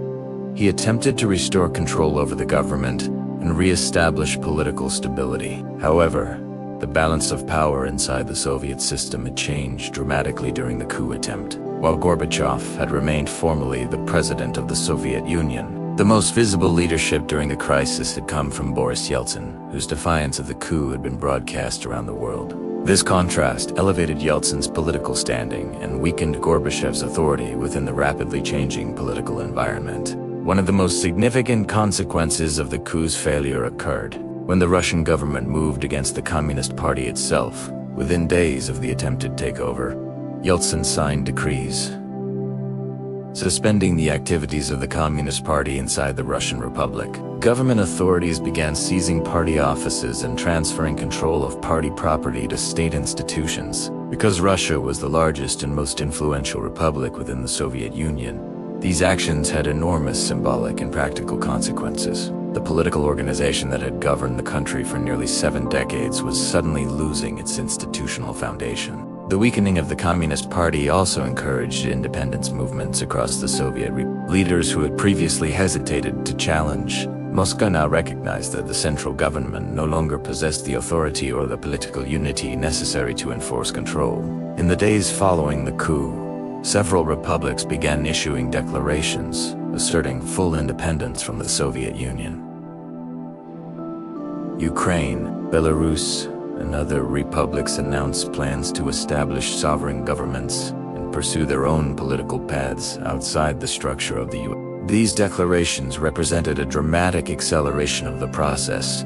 he attempted to restore control over the government and re-establish political stability. However, the balance of power inside the Soviet system had changed dramatically during the coup attempt. While Gorbachev had remained formally the president of the Soviet Union, the most visible leadership during the crisis had come from Boris Yeltsin, whose defiance of the coup had been broadcast around the world. This contrast elevated Yeltsin's political standing and weakened Gorbachev's authority within the rapidly changing political environment. One of the most significant consequences of the coup's failure occurred when the Russian government moved against the Communist Party itself. Within days of the attempted takeover, Yeltsin signed decrees suspending the activities of the Communist Party inside the Russian Republic. Government authorities began seizing party offices and transferring control of party property to state institutions. Because Russia was the largest and most influential republic within the Soviet Union, these actions had enormous symbolic and practical consequences. The political organization that had governed the country for nearly 7 decades was suddenly losing its institutional foundation. The weakening of the Communist Party also encouraged independence movements across the Soviet leaders who had previously hesitated to challenge Moscow now recognized that the central government no longer possessed the authority or the political unity necessary to enforce control. In the days following the coup, several republics began issuing declarations asserting full independence from the Soviet Union. Ukraine, Belarus, and other republics announced plans to establish sovereign governments and pursue their own political paths outside the structure of the UN. These declarations represented a dramatic acceleration of the process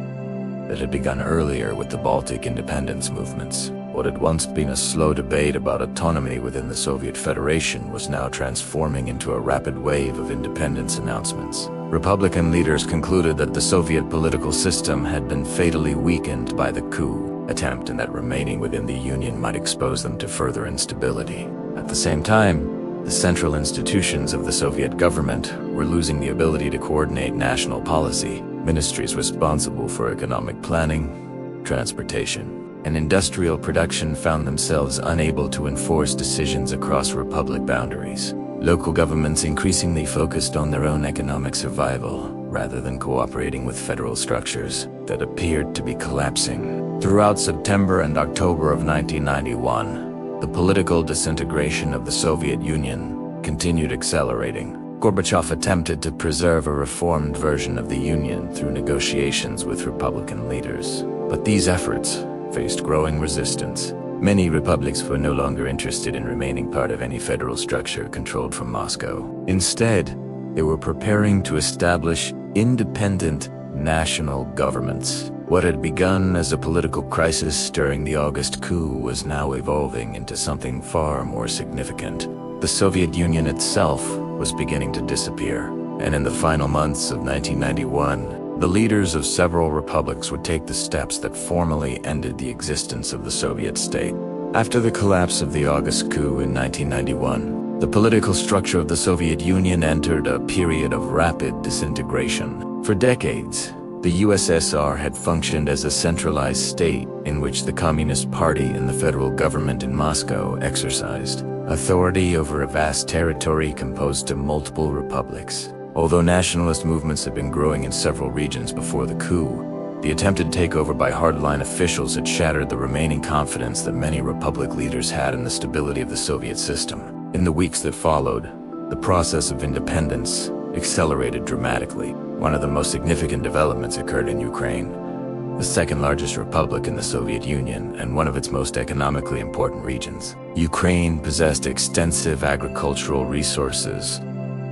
that had begun earlier with the Baltic independence movements. What had once been a slow debate about autonomy within the Soviet Federation was now transforming into a rapid wave of independence announcements. Republican leaders concluded that the Soviet political system had been fatally weakened by the coup attempt and that remaining within the Union might expose them to further instability. At the same time, the central institutions of the Soviet government were losing the ability to coordinate national policy. Ministries responsible for economic planning, transportation, and industrial production found themselves unable to enforce decisions across republic boundaries. Local governments increasingly focused on their own economic survival rather than cooperating with federal structures that appeared to be collapsing. Throughout September and October of 1991, the political disintegration of the Soviet Union continued accelerating. Gorbachev attempted to preserve a reformed version of the Union through negotiations with Republican leaders. But these efforts faced growing resistance. Many republics were no longer interested in remaining part of any federal structure controlled from Moscow. Instead, they were preparing to establish independent national governments. What had begun as a political crisis during the August Coup was now evolving into something far more significant. The Soviet Union itself was beginning to disappear, and in the final months of 1991, the leaders of several republics would take the steps that formally ended the existence of the Soviet state. After the collapse of the August Coup in 1991, the political structure of the Soviet Union entered a period of rapid disintegration. For decades, the USSR had functioned as a centralized state in which the Communist Party and the federal government in Moscow exercised authority over a vast territory composed of multiple republics. Although nationalist movements had been growing in several regions before the coup, the attempted takeover by hardline officials had shattered the remaining confidence that many republic leaders had in the stability of the Soviet system. In the weeks that followed, the process of independence accelerated dramatically. One of the most significant developments occurred in Ukraine, the second largest republic in the Soviet Union and one of its most economically important regions. Ukraine possessed extensive agricultural resources,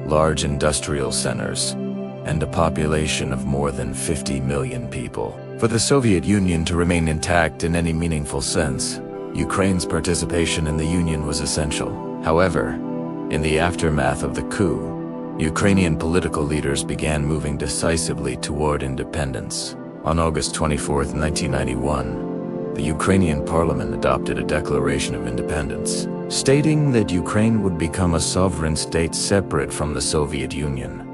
large industrial centers, and a population of more than 50 million people. For the Soviet Union to remain intact in any meaningful sense, Ukraine's participation in the Union was essential. However, in the aftermath of the coup, Ukrainian political leaders began moving decisively toward independence. On August 24, 1991, the Ukrainian parliament adopted a declaration of independence, stating that Ukraine would become a sovereign state separate from the Soviet Union.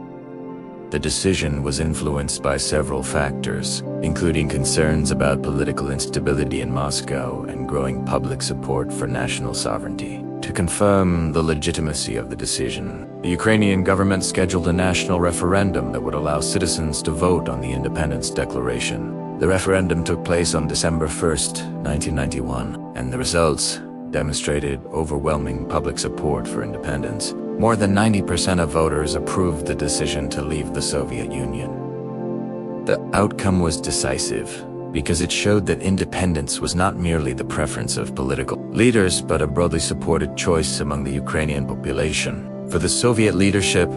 The decision was influenced by several factors, including concerns about political instability in Moscow and growing public support for national sovereignty. To confirm the legitimacy of the decision, the Ukrainian government scheduled a national referendum that would allow citizens to vote on the independence declaration. The referendum took place on December 1, 1991, and the results demonstrated overwhelming public support for independence. More than 90% of voters approved the decision to leave the Soviet Union. The outcome was decisive because it showed that independence was not merely the preference of political leaders, but a broadly supported choice among the Ukrainian population. For the Soviet leadership,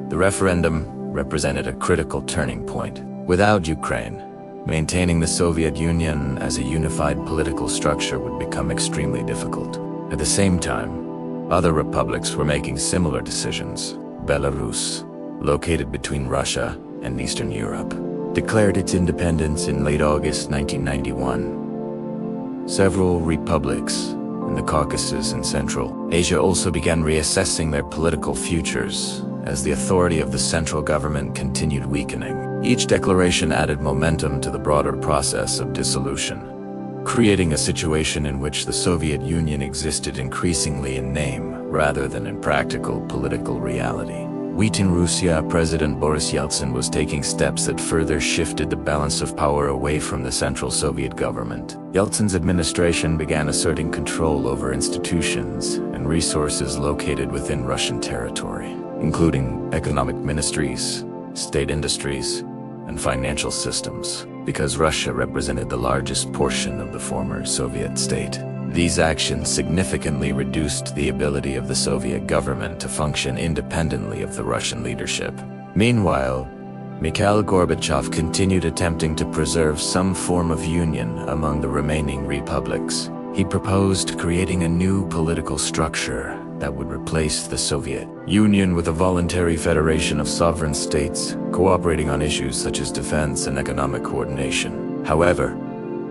the referendum represented a critical turning point. Without Ukraine, maintaining the Soviet Union as a unified political structure would become extremely difficult. At the same time, other republics were making similar decisions. Belarus, located between Russia and Eastern Europe, declared its independence in late August 1991. Several republics in the Caucasus and Central Asia also began reassessing their political futures as the authority of the central government continued weakening. Each declaration added momentum to the broader process of dissolution, creating a situation in which the Soviet Union existed increasingly in name rather than in practical political reality. Within Russia, President Boris Yeltsin was taking steps that further shifted the balance of power away from the central Soviet government. Yeltsin's administration began asserting control over institutions and resources located within Russian territory, including economic ministries, state industries, and financial systems, because Russia represented the largest portion of the former Soviet state. These actions significantly reduced the ability of the Soviet government to function independently of the Russian leadership. Meanwhile, Mikhail Gorbachev continued attempting to preserve some form of union among the remaining republics. He proposed creating a new political structure that would replace the Soviet Union with a voluntary federation of sovereign states, cooperating on issues such as defense and economic coordination. However,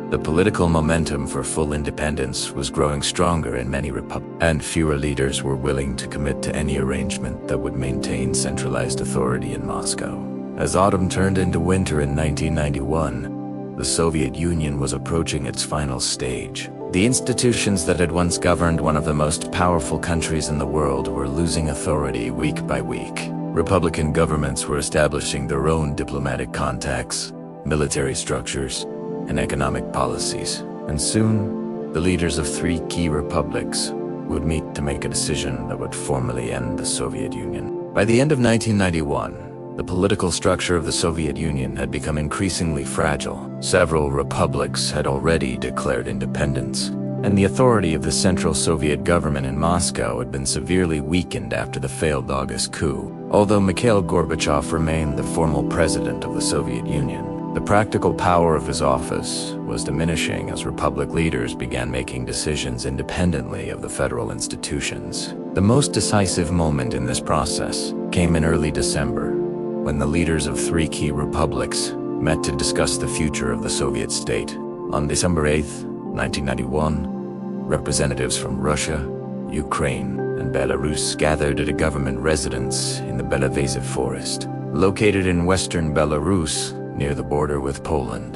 the political momentum for full independence was growing stronger in many republics, and fewer leaders were willing to commit to any arrangement that would maintain centralized authority in Moscow. As autumn turned into winter in 1991, the Soviet Union was approaching its final stage. The institutions that had once governed one of the most powerful countries in the world were losing authority week by week. Republican governments were establishing their own diplomatic contacts, military structures, and economic policies. And soon, the leaders of three key republics would meet to make a decision that would formally end the Soviet Union. By the end of 1991, the political structure of the Soviet Union had become increasingly fragile. Several republics had already declared independence, and the authority of the Central Soviet government in Moscow had been severely weakened after the failed August Coup. Although Mikhail Gorbachev remained the formal president of the Soviet Union, the practical power of his office was diminishing as republic leaders began making decisions independently of the federal institutions. The most decisive moment in this process came in early December, when the leaders of three key republics met to discuss the future of the Soviet state. On December 8, 1991, representatives from Russia, Ukraine, and Belarus gathered at a government residence in the Belavezha forest, located in western Belarus, near the border with Poland.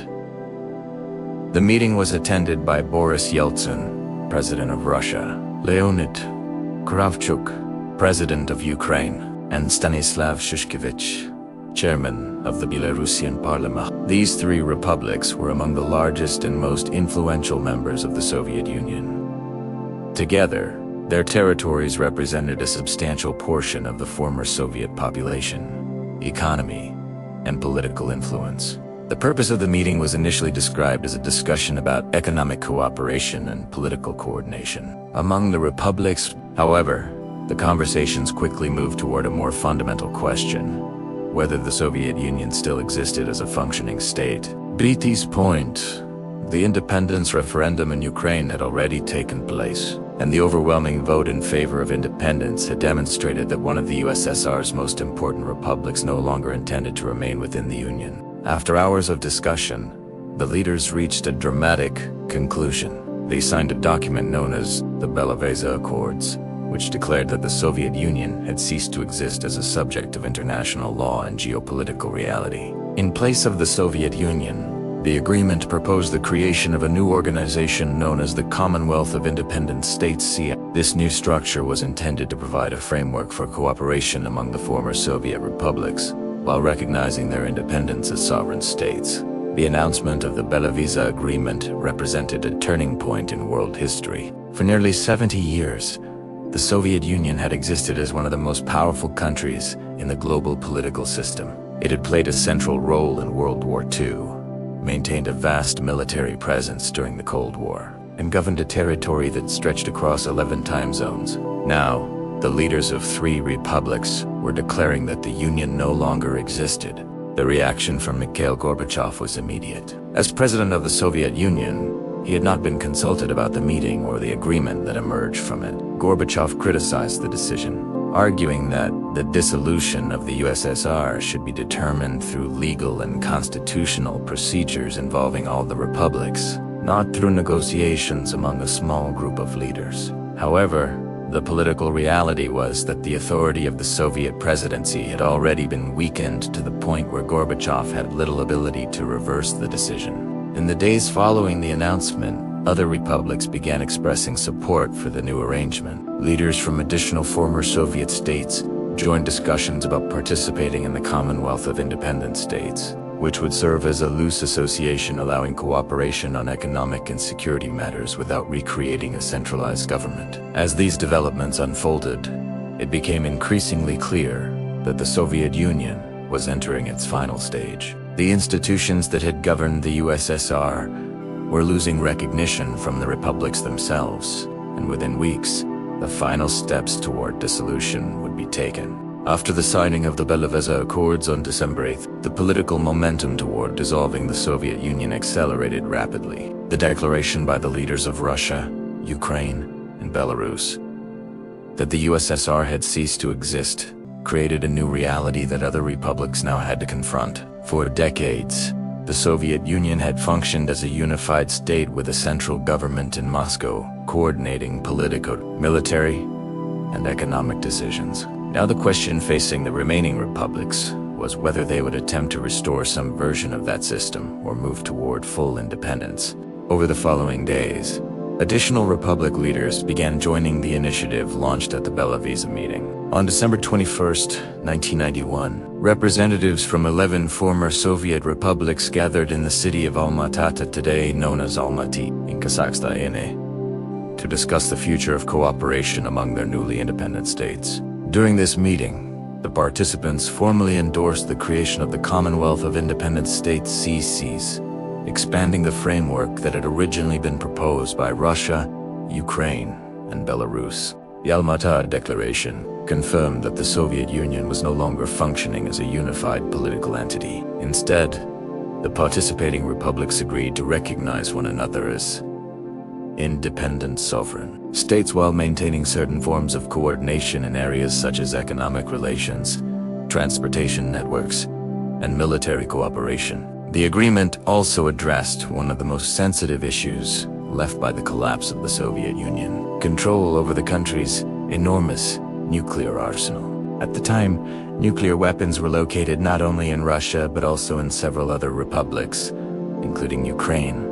The meeting was attended by Boris Yeltsin, President of Russia, Leonid Kravchuk, President of Ukraine, and Stanislav Shushkevich, Chairman of the Belarusian Parliament. These three republics were among the largest and most influential members of the Soviet Union. Together, their territories represented a substantial portion of the former Soviet population, economy, and political influence. The purpose of the meeting was initially described as a discussion about economic cooperation and political coordination among the republics. However, the conversations quickly moved toward a more fundamental question: whether the Soviet Union still existed as a functioning state. At this point, the independence referendum in Ukraine had already taken place, and the overwhelming vote in favor of independence had demonstrated that one of the USSR's most important republics no longer intended to remain within the Union. After hours of discussion, the leaders reached a dramatic conclusion. They signed a document known as the Belavezha Accords, which declared that the Soviet Union had ceased to exist as a subject of international law and geopolitical reality. In place of the Soviet Union, the agreement proposed the creation of a new organization known as the Commonwealth of Independent States. This new structure was intended to provide a framework for cooperation among the former Soviet republics, while recognizing their independence as sovereign states. The announcement of the Belavezha Agreement represented a turning point in world history. For nearly 70 years, the Soviet Union had existed as one of the most powerful countries in the global political system. It had played a central role in World War II, maintained a vast military presence during the Cold War, and governed a territory that stretched across 11 time zones. Now, the leaders of three republics were declaring that the Union no longer existed. The reaction from Mikhail Gorbachev was immediate. As president of the Soviet Union, he had not been consulted about the meeting or the agreement that emerged from it. Gorbachev criticized the decision, arguing that the dissolution of the USSR should be determined through legal and constitutional procedures involving all the republics, not through negotiations among a small group of leaders. However, the political reality was that the authority of the Soviet presidency had already been weakened to the point where Gorbachev had little ability to reverse the decision. In the days following the announcement, other republics began expressing support for the new arrangement. Leaders from additional former Soviet states joined discussions about participating in the Commonwealth of Independent States, which would serve as a loose association allowing cooperation on economic and security matters without recreating a centralized government. As these developments unfolded, it became increasingly clear that the Soviet Union was entering its final stage. The institutions that had governed the USSR were losing recognition from the republics themselves, and within weeks, the final steps toward dissolution would be taken. After the signing of the Belavezha Accords on December 8th, the political momentum toward dissolving the Soviet Union accelerated rapidly. The declaration by the leaders of Russia, Ukraine, and Belarus that the USSR had ceased to exist created a new reality that other republics now had to confront. For decades, the Soviet Union had functioned as a unified state with a central government in Moscow, coordinating political, military, and economic decisions. Now the question facing the remaining republics was whether they would attempt to restore some version of that system or move toward full independence. Over the following days, additional republic leaders began joining the initiative launched at the Belavezha meeting. On December 21st, 1991, representatives from 11 former Soviet republics gathered in the city of Almaty, today known as Almaty, in Kazakhstan, to discuss the future of cooperation among their newly independent states. During this meeting, the participants formally endorsed the creation of the Commonwealth of Independent States (CCs), expanding the framework that had originally been proposed by Russia, Ukraine, and Belarus. The Almaty Declaration confirmed that the Soviet Union was no longer functioning as a unified political entity. Instead, the participating republics agreed to recognize one another as independent sovereign states while maintaining certain forms of coordination in areas such as economic relations, transportation networks, and military cooperation. The agreement also addressed one of the most sensitive issues left by the collapse of the Soviet Union: control over the country's enormous nuclear arsenal. At the time, nuclear weapons were located not only in Russia but also in several other republics, including Ukraine,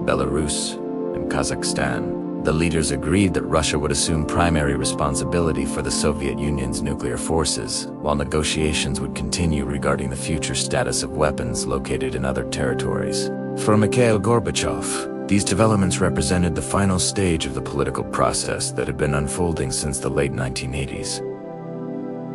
Belarus, and Kazakhstan. The leaders agreed that Russia would assume primary responsibility for the Soviet Union's nuclear forces, while negotiations would continue regarding the future status of weapons located in other territories. For Mikhail Gorbachev, these developments represented the final stage of the political process that had been unfolding since the late 1980s.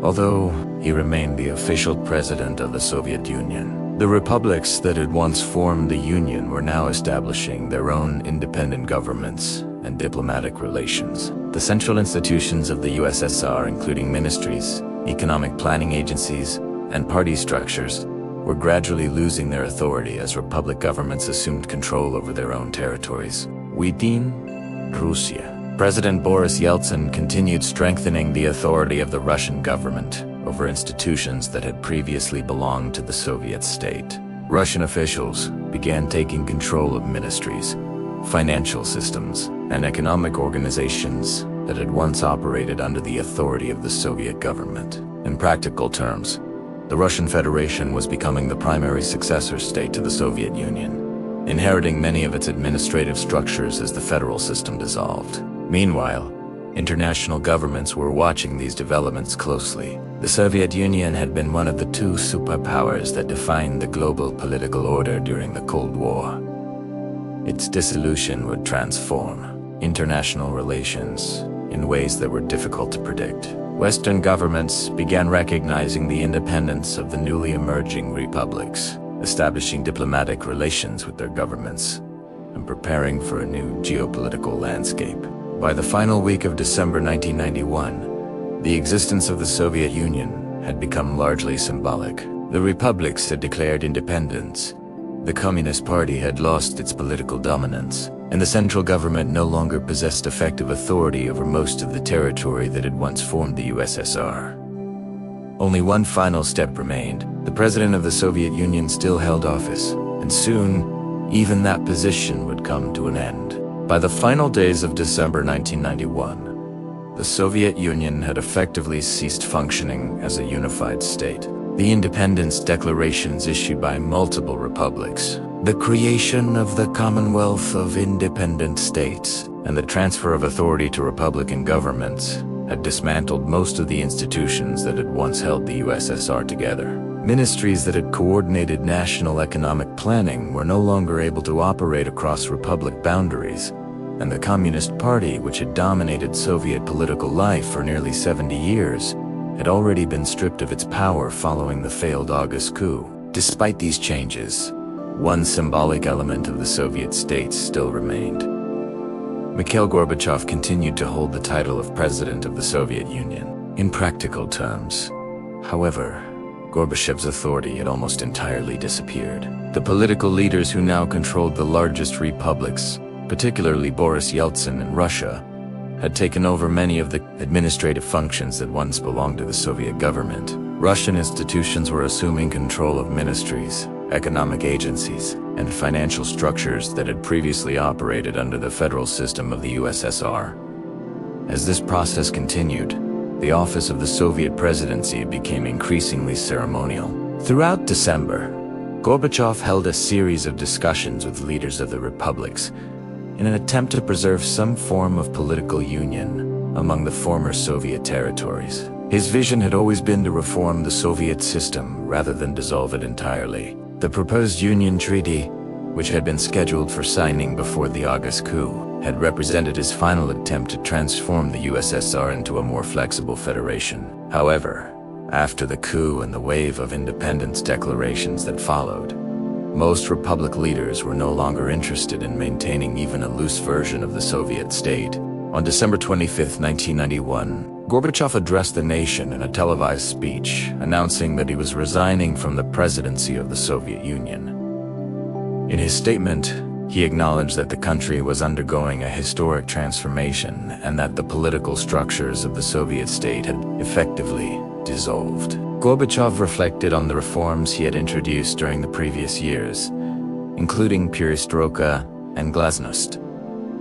Although he remained the official president of the Soviet Union, the republics that had once formed the Union were now establishing their own independent governments and diplomatic relations. The central institutions of the USSR, including ministries, economic planning agencies, and party structures, were gradually losing their authority as republic governments assumed control over their own territories. Within Russia, President Boris Yeltsin continued strengthening the authority of the Russian government over institutions that had previously belonged to the Soviet state. Russian officials began taking control of ministries, financial systems, and economic organizations that had once operated under the authority of the Soviet government. In practical terms, the Russian Federation was becoming the primary successor state to the Soviet Union, inheriting many of its administrative structures as the federal system dissolved. Meanwhile, international governments were watching these developments closely. The Soviet Union had been one of the two superpowers that defined the global political order during the Cold War. Its dissolution would transform international relations in ways that were difficult to predict. Western governments began recognizing the independence of the newly emerging republics, establishing diplomatic relations with their governments, and preparing for a new geopolitical landscape. By the final week of December 1991, The existence of the Soviet Union had become largely symbolic. The republics had declared independence. The Communist Party had lost its political dominance, and the central government no longer possessed effective authority over most of the territory that had once formed the USSR. Only one final step remained. The president of the Soviet Union still held office, and soon, even that position would come to an end. By the final days of December 1991, the Soviet Union had effectively ceased functioning as a unified state. The independence declarations issued by multiple republics, the creation of the Commonwealth of Independent States, and the transfer of authority to republican governments had dismantled most of the institutions that had once held the USSR together. Ministries that had coordinated national economic planning were no longer able to operate across republic boundaries, and the Communist Party, which had dominated Soviet political life for nearly 70 years, had already been stripped of its power following the failed August Coup. Despite these changes, one symbolic element of the Soviet states still remained. Mikhail Gorbachev continued to hold the title of President of the Soviet Union. In practical terms, however, Gorbachev's authority had almost entirely disappeared. The political leaders who now controlled the largest republics, particularly Boris Yeltsin in Russia, had taken over many of the administrative functions that once belonged to the Soviet government. Russian institutions were assuming control of ministries, economic agencies, and financial structures that had previously operated under the federal system of the USSR. As this process continued, the office of the Soviet presidency became increasingly ceremonial. Throughout December, Gorbachev held a series of discussions with leaders of the republics in an attempt to preserve some form of political union among the former Soviet territories. His vision had always been to reform the Soviet system rather than dissolve it entirely. The proposed Union Treaty, which had been scheduled for signing before the August Coup, had represented his final attempt to transform the USSR into a more flexible federation. However, after the coup and the wave of independence declarations that followed, most republic leaders were no longer interested in maintaining even a loose version of the Soviet state. On December 25, 1991, Gorbachev addressed the nation in a televised speech, announcing that he was resigning from the presidency of the Soviet Union. In his statement, he acknowledged that the country was undergoing a historic transformation and that the political structures of the Soviet state had effectively dissolved. Gorbachev reflected on the reforms he had introduced during the previous years, including Perestroika and Glasnost,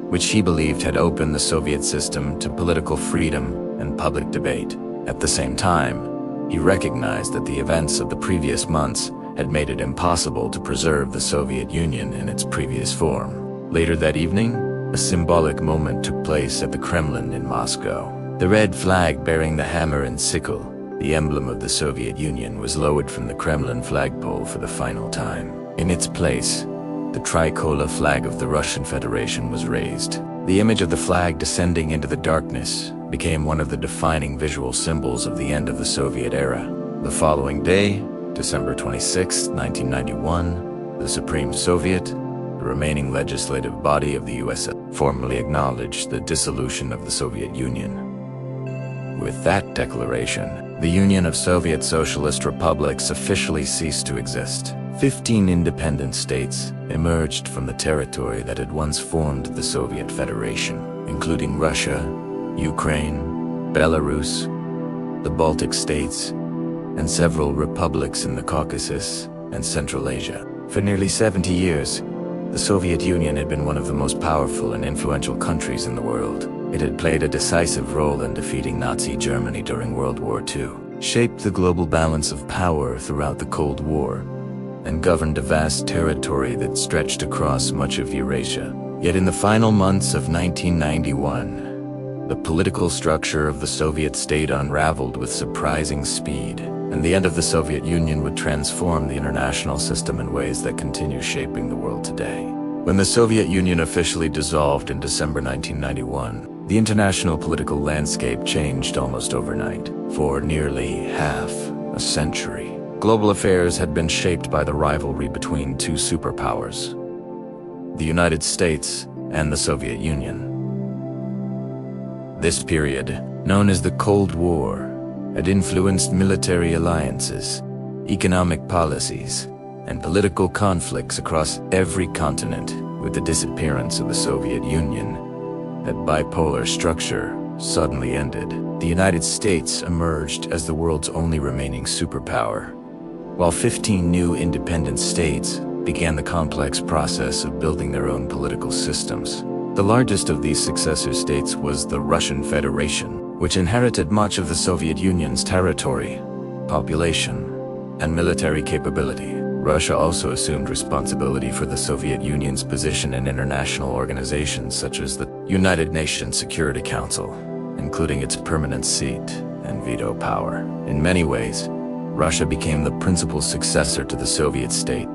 which he believed had opened the Soviet system to political freedom and public debate. At the same time, he recognized that the events of the previous months had made it impossible to preserve the Soviet Union in its previous form. Later that evening, a symbolic moment took place at the Kremlin in Moscow. The red flag bearing the hammer and sickle, the emblem of the Soviet Union, was lowered from the Kremlin flagpole for the final time. In its place, the tricolor flag of the Russian Federation was raised. The image of the flag descending into the darkness became one of the defining visual symbols of the end of the Soviet era. The following day, December 26, 1991, the Supreme Soviet, the remaining legislative body of the USSR, formally acknowledged the dissolution of the Soviet Union. With that declaration, the Union of Soviet Socialist Republics officially ceased to exist. 15 independent states emerged from the territory that had once formed the Soviet Federation, including Russia, Ukraine, Belarus, the Baltic states, and several republics in the Caucasus and Central Asia. For nearly 70 years, the Soviet Union had been one of the most powerful and influential countries in the world. It had played a decisive role in defeating Nazi Germany during World War II, shaped the global balance of power throughout the Cold War, and governed a vast territory that stretched across much of Eurasia. Yet in the final months of 1991, the political structure of the Soviet state unraveled with surprising speed, and the end of the Soviet Union would transform the international system in ways that continue shaping the world today. When the Soviet Union officially dissolved in December 1991, the international political landscape changed almost overnight. For nearly half a century, global affairs had been shaped by the rivalry between two superpowers, the United States and the Soviet Union. This period, known as the Cold War, had influenced military alliances, economic policies, and political conflicts across every continent. With the disappearance of the Soviet Union, that bipolar structure suddenly ended. The United States emerged as the world's only remaining superpower, while 15 new independent states began the complex process of building their own political systems. The largest of these successor states was the Russian Federation, which inherited much of the Soviet Union's territory, population, and military capability. Russia also assumed responsibility for the Soviet Union's position in international organizations such as the United Nations Security Council, including its permanent seat and veto power. In many ways, Russia became the principal successor to the Soviet state,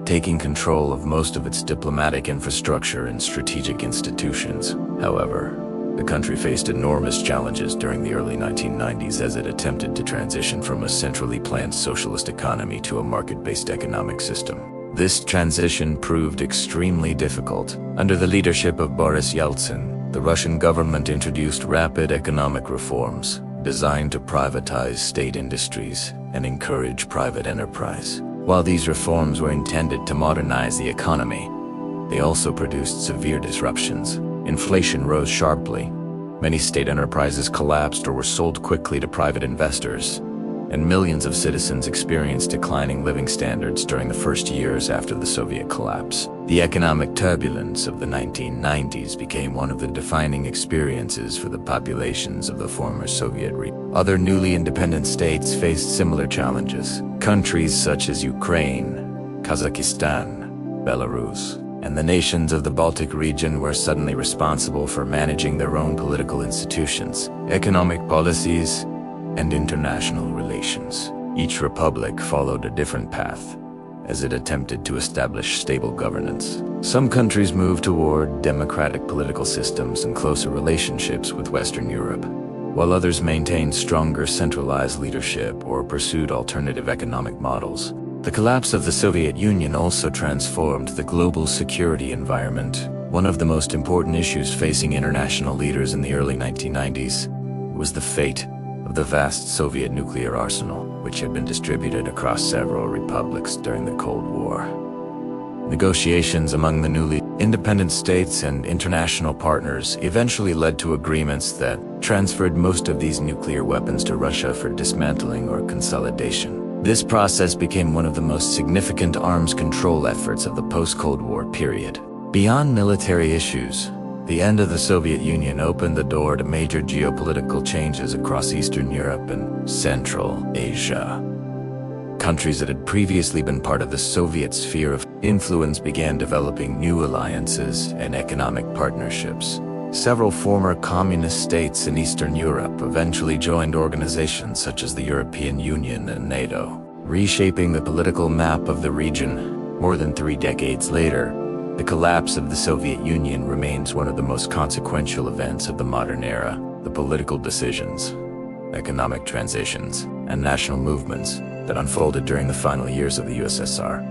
taking control of most of its diplomatic infrastructure and strategic institutions. However, the country faced enormous challenges during the early 1990s as it attempted to transition from a centrally planned socialist economy to a market-based economic system. This transition proved extremely difficult. Under the leadership of Boris Yeltsin, the Russian government introduced rapid economic reforms designed to privatize state industries and encourage private enterprise. While these reforms were intended to modernize the economy, they also produced severe disruptions. Inflation rose sharply. Many state enterprises collapsed or were sold quickly to private investors, and millions of citizens experienced declining living standards during the first years after the Soviet collapse. The economic turbulence of the 1990s became one of the defining experiences for the populations of the former Soviet region. Other newly independent states faced similar challenges. Countries such as Ukraine, Kazakhstan, Belarus, and the nations of the Baltic region were suddenly responsible for managing their own political institutions, economic policies, and international relations. Each republic followed a different path as it attempted to establish stable governance. Some countries moved toward democratic political systems and closer relationships with Western Europe, while others maintained stronger centralized leadership or pursued alternative economic models. The collapse of the Soviet Union also transformed the global security environment. One of the most important issues facing international leaders in the early 1990s was the fate of the vast Soviet nuclear arsenal, which had been distributed across several republics during the Cold War. Negotiations among the newly independent states and international partners eventually led to agreements that transferred most of these nuclear weapons to Russia for dismantling or consolidation. This process became one of the most significant arms control efforts of the post-Cold War period. Beyond military issues, the end of the Soviet Union opened the door to major geopolitical changes across Eastern Europe and Central Asia. Countries that had previously been part of the Soviet sphere of influence began developing new alliances and economic partnerships. Several former communist states in Eastern Europe eventually joined organizations such as the European Union and NATO, reshaping the political map of the region. More than 3 decades later, the collapse of the Soviet Union remains one of the most consequential events of the modern era. The political decisions, economic transitions, and national movements that unfolded during the final years of the USSR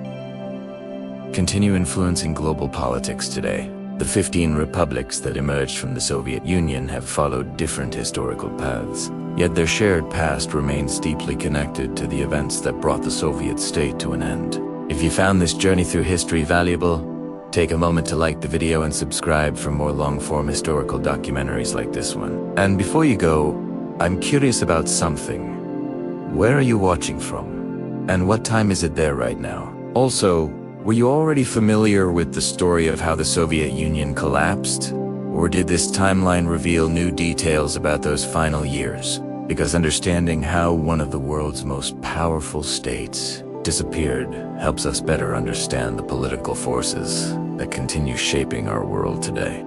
continue influencing global politics today. The 15 republics that emerged from the Soviet Union have followed different historical paths, yet their shared past remains deeply connected to the events that brought the Soviet state to an end. If you found this journey through history valuable, take a moment to like the video and subscribe for more long-form historical documentaries like this one. And before you go, I'm curious about something. Where are you watching from? And what time is it there right now? Also, were you already familiar with the story of how the Soviet Union collapsed? Or did this timeline reveal new details about those final years? Because understanding how one of the world's most powerful states disappeared helps us better understand the political forces that continue shaping our world today.